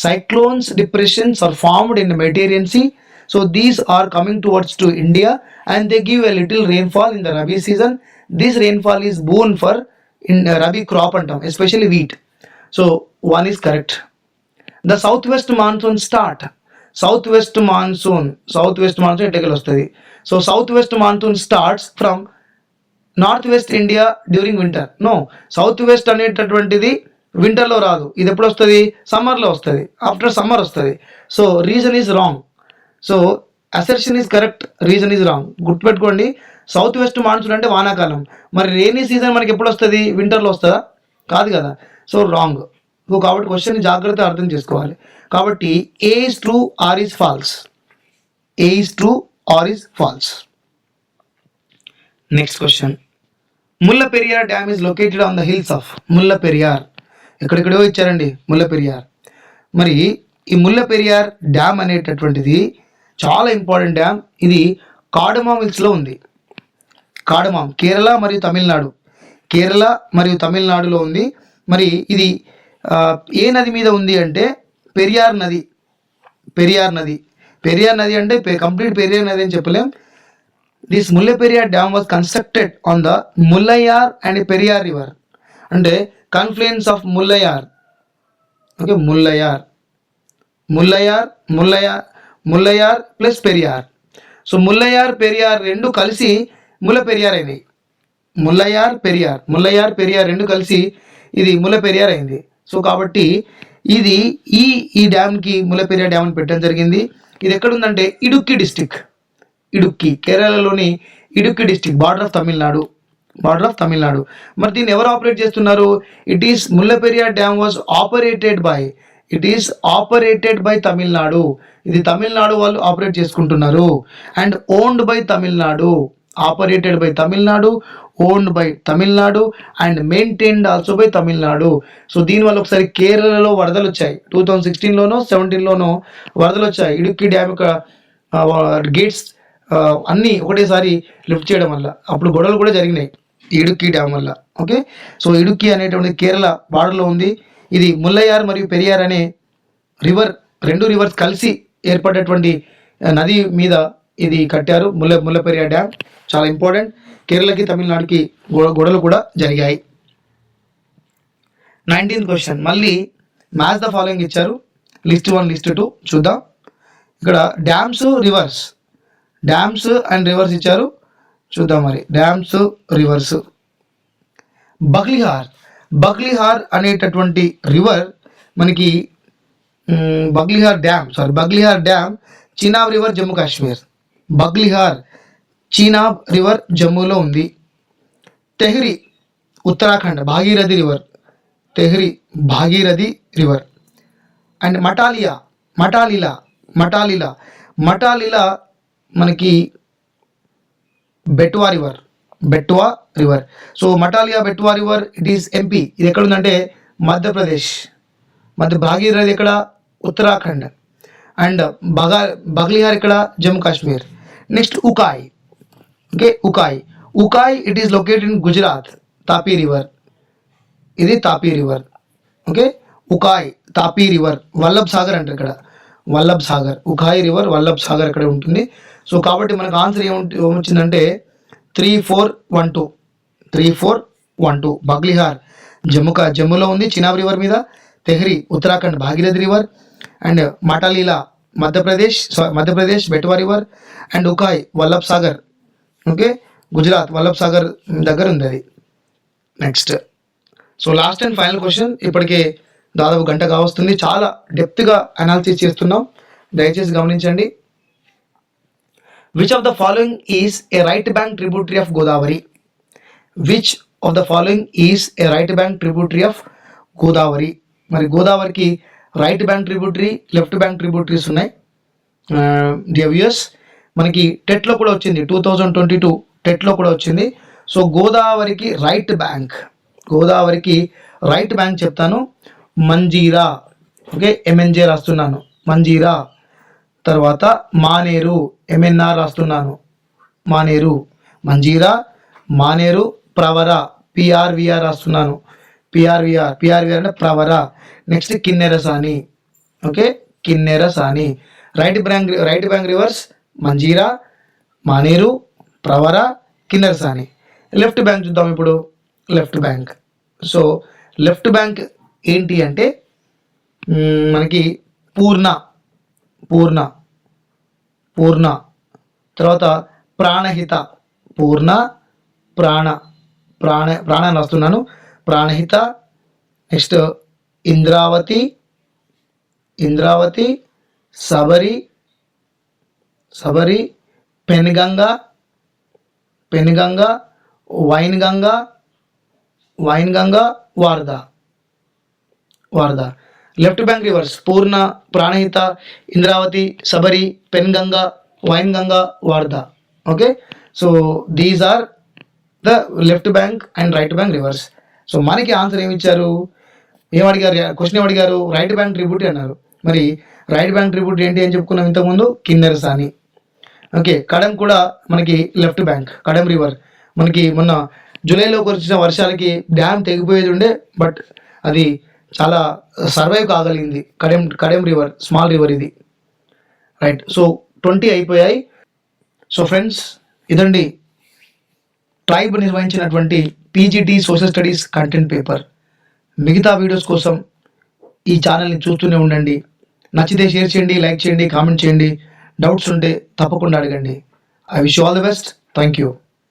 cyclones, depressions are formed in the Mediterranean sea. So these are coming towards to India and they give a little rainfall in the Rabi season. This rainfall is boon for in Rabi crop antam, especially wheat. So one is correct. The southwest monsoon ఎట్టకెళ్ళి వస్తుంది. So southwest monsoon starts from northwest India during winter. No, southwest అనేటటువంటిది వింటర్లో రాదు. ఇది ఎప్పుడు వస్తుంది? సమ్మర్లో వస్తుంది. After summer వస్తుంది. So reason is wrong. So assertion is correct, reason is wrong. గుర్తుపెట్టుకోండి, సౌత్ వెస్ట్ మాన్సూన్ అంటే వానాకాలం. మరి రెయినీ సీజన్ మనకి ఎప్పుడు వస్తుంది? వింటర్లో వస్తుందా? కాదు కదా. So wrong. సో కాబట్టి క్వశ్చన్ని జాగ్రత్తగా అర్థం చేసుకోవాలి. కాబట్టి A is true R is false. A is true R is false. Next question. Mulla Periyar dam is located on the hills of. Mulla Periyar ఎక్కడెక్కడో ఇచ్చారండి ముల్ల పెరియార్. మరి ఈ ముల్ల పెరియార్ డ్యామ్ అనేటటువంటిది చాలా ఇంపార్టెంట్ డ్యామ్. ఇది కార్డమామ్ హిల్స్లో ఉంది. కార్డమామ్ కేరళ మరియు తమిళనాడులో ఉంది. మరి ఇది ఏ నది మీద ఉంది అంటే పెరియార్ నది అంటే కంప్లీట్ పెరియార్ నది అని చెప్పలేం. This Mulla Periyar dam was constructed on the Mullayar and Periyar river, అంటే confluence of Mullayar. Okay, Mullayar plus Periyar. So Periyar రెండు కలిసి ముల్ల పెరియార్ అయింది. పెరియార్ రెండు కలిసి ఇది ముల్ల పెరియార్ అయింది. సో కాబట్టి ఇది ఈ డ్యామ్కి ముల్ల పెరియార్ డ్యామ్ అని పెట్టడం జరిగింది. ఇది ఎక్కడుందంటే ఇడుక్కి కేరళలోని Idukki district, border of Tamil Nadu. మరి దీన్ని ఎవరు ఆపరేట్ చేస్తున్నారు? It is Mulla Periyar dam was operated by Tamil Nadu. ఇది తమిళనాడు వాళ్ళు ఆపరేట్ చేసుకుంటున్నారు. And owned by Tamil Nadu, operated by Tamil Nadu, owned by Tamil Nadu and maintained also by Tamil Nadu. So దీనివల్ల ఒకసారి కేరళలో వరదలు వచ్చాయి. 2016లోనో 17లోనో వరదలు వచ్చాయి. ఇడుక్కి డ్యామ్ యొక్క గేట్స్ అన్నీ ఒకటేసారి లిఫ్ట్ చేయడం వల్ల అప్పుడు గొడవలు కూడా జరిగినాయి ఇడుక్కి డ్యామ్ వల్ల. ఓకే, సో ఇడుక్కి అనేటువంటి కేరళ బార్డర్లో ఉంది. ఇది ముల్లయార్ మరియు పెరియార్ అనే రెండు రివర్స్ కలిసి ఏర్పడేటువంటి నది మీద ఇది కట్టారు ముల్ల పెరియార్ డ్యామ్. చాలా ఇంపార్టెంట్. కేరళకి తమిళనాడుకి గొడవలు కూడా జరిగాయి. 19th question. మళ్ళీ మ్యాచ్ ద ఫాలోయింగ్ ఇచ్చారు. లిస్ట్ 1 లిస్ట్ 2 చూద్దాం. ఇక్కడ డ్యామ్స్ అండ్ రివర్స్ ఇచ్చారు. చూద్దాం మరి డ్యామ్స్ రివర్స్. బగ్లిహార్ అనేటటువంటి రివర్ మనకి Baglihar dam Chenab river Jammu Kashmir. Baglihar Chenab river జమ్మూలో ఉంది. Tehri Uttarakhand Bhagirathi river, Tehri Bhagirathi river. And Matatila మనకి Betwa river. So Betwa river it is MP. ఇది ఎక్కడ ఉందంటే మధ్యప్రదేశ్. భాగీరథి ఇక్కడ ఉత్తరాఖండ్. అండ్ బగ్లిహార్ ఇక్కడ Jammu Kashmir. Next Ukai. Okay, Ukai it is located in Gujarat. Tapi river, ఇది Tapi river. Okay, Ukai Tapi river. Vallabh Sagar అంటారు ఇక్కడ, వల్లభ్ సాగర్. ఉకాయ్ రివర్ వల్లభ్ సాగర్ అక్కడ ఉంటుంది. సో కాబట్టి మనకు ఆన్సర్ ఏమొచ్చిందంటే 3412. బగ్లిహార్ జమ్మూలో ఉంది చినాబ్ రివర్ మీద. Tehri Uttarakhand Bhagirathi river. And Matatila Madhya Pradesh Betwa river. And Ukai Vallabh Sagar, okay, Gujarat Vallabh Sagar దగ్గర ఉంది అది. Next, so last and final question. ఇప్పటికే దాదాపు గంట కావస్తుంది. చాలా డెప్త్గా అనాలిసిస్ చేస్తున్నాం, దయచేసి గమనించండి. Which of the following is a right bank tributary of Godavari? Which of the following is a right bank tributary of Godavari? మరి గోదావరికి right bank tributary, left bank tributaries ఉన్నాయి. డియర్ వ్యూయర్స్, మనకి టెట్లో కూడా వచ్చింది, 2022 టెట్లో కూడా వచ్చింది. సో గోదావరికి రైట్ బ్యాంక్ చెప్తాను, మంజీరా. ఓకే, ఎంఎన్జే రాస్తున్నాను, మంజీరా. తర్వాత మానేరు, ఎంఎన్ఆర్ రాస్తున్నాను, మానేరు. మంజీరా, మానేరు. ప్రవర, పిఆర్విఆర్ రాస్తున్నాను, పిఆర్విఆర్ అంటే Pravara. Next Kinnerasani. Okay, Kinnerasani. Right bank rivers Manjira, Maneru, Pravara, Kinnerasani. Left bank చూద్దాం ఇప్పుడు. సో లెఫ్ట్ బ్యాంక్ ఏంటి అంటే మనకి పూర్ణ. తర్వాత ప్రాణహిత, పూర్ణ, ప్రాణ రాస్తున్నాను, Pranahita. Next Indravati, Sabari, Penganga, Wainganga, Wardha. Left bank rivers Purna, Pranahita, Indravati, Sabari, Penganga, Wainganga, Wardha. Okay, so these are the left bank and right bank rivers. So మనకి ఆన్సర్ ఏమి ఇచ్చారు, క్వశ్చన్ ఏమడిగారు? రైట్ బ్యాంక్ ట్రిబ్యూటరీ అన్నారు. మరి రైట్ బ్యాంక్ ట్రిబ్యూటరీ ఏంటి అని చెప్పుకున్నాం ఇంతకుముందు, కిన్నెరసాని. ఓకే, కడెం కూడా మనకి లెఫ్ట్ బ్యాంక్, కడెం రివర్. మనకి మొన్న జూలైలో కురిసిన వర్షాలకి డ్యామ్ తెగిపోయేది ఉండే, బట్ అది చాలా సర్వైవ్ కాగలిగింది. కడెం రివర్, స్మాల్ రివర్ ఇది. రైట్, సో 20 అయిపోయాయి. సో ఫ్రెండ్స్, ఇదండి ట్రైబ్ నిర్వహించినటువంటి PGT social studies content paper. మిగతా వీడియోస్ కోసం ఈ ఛానల్ని చూస్తూనే ఉండండి. నచ్చితే షేర్ చేయండి, లైక్ చేయండి, కామెంట్ చేయండి. డౌట్స్ ఉంటే తప్పకుండా అడగండి. I wish you all the best. Thank you.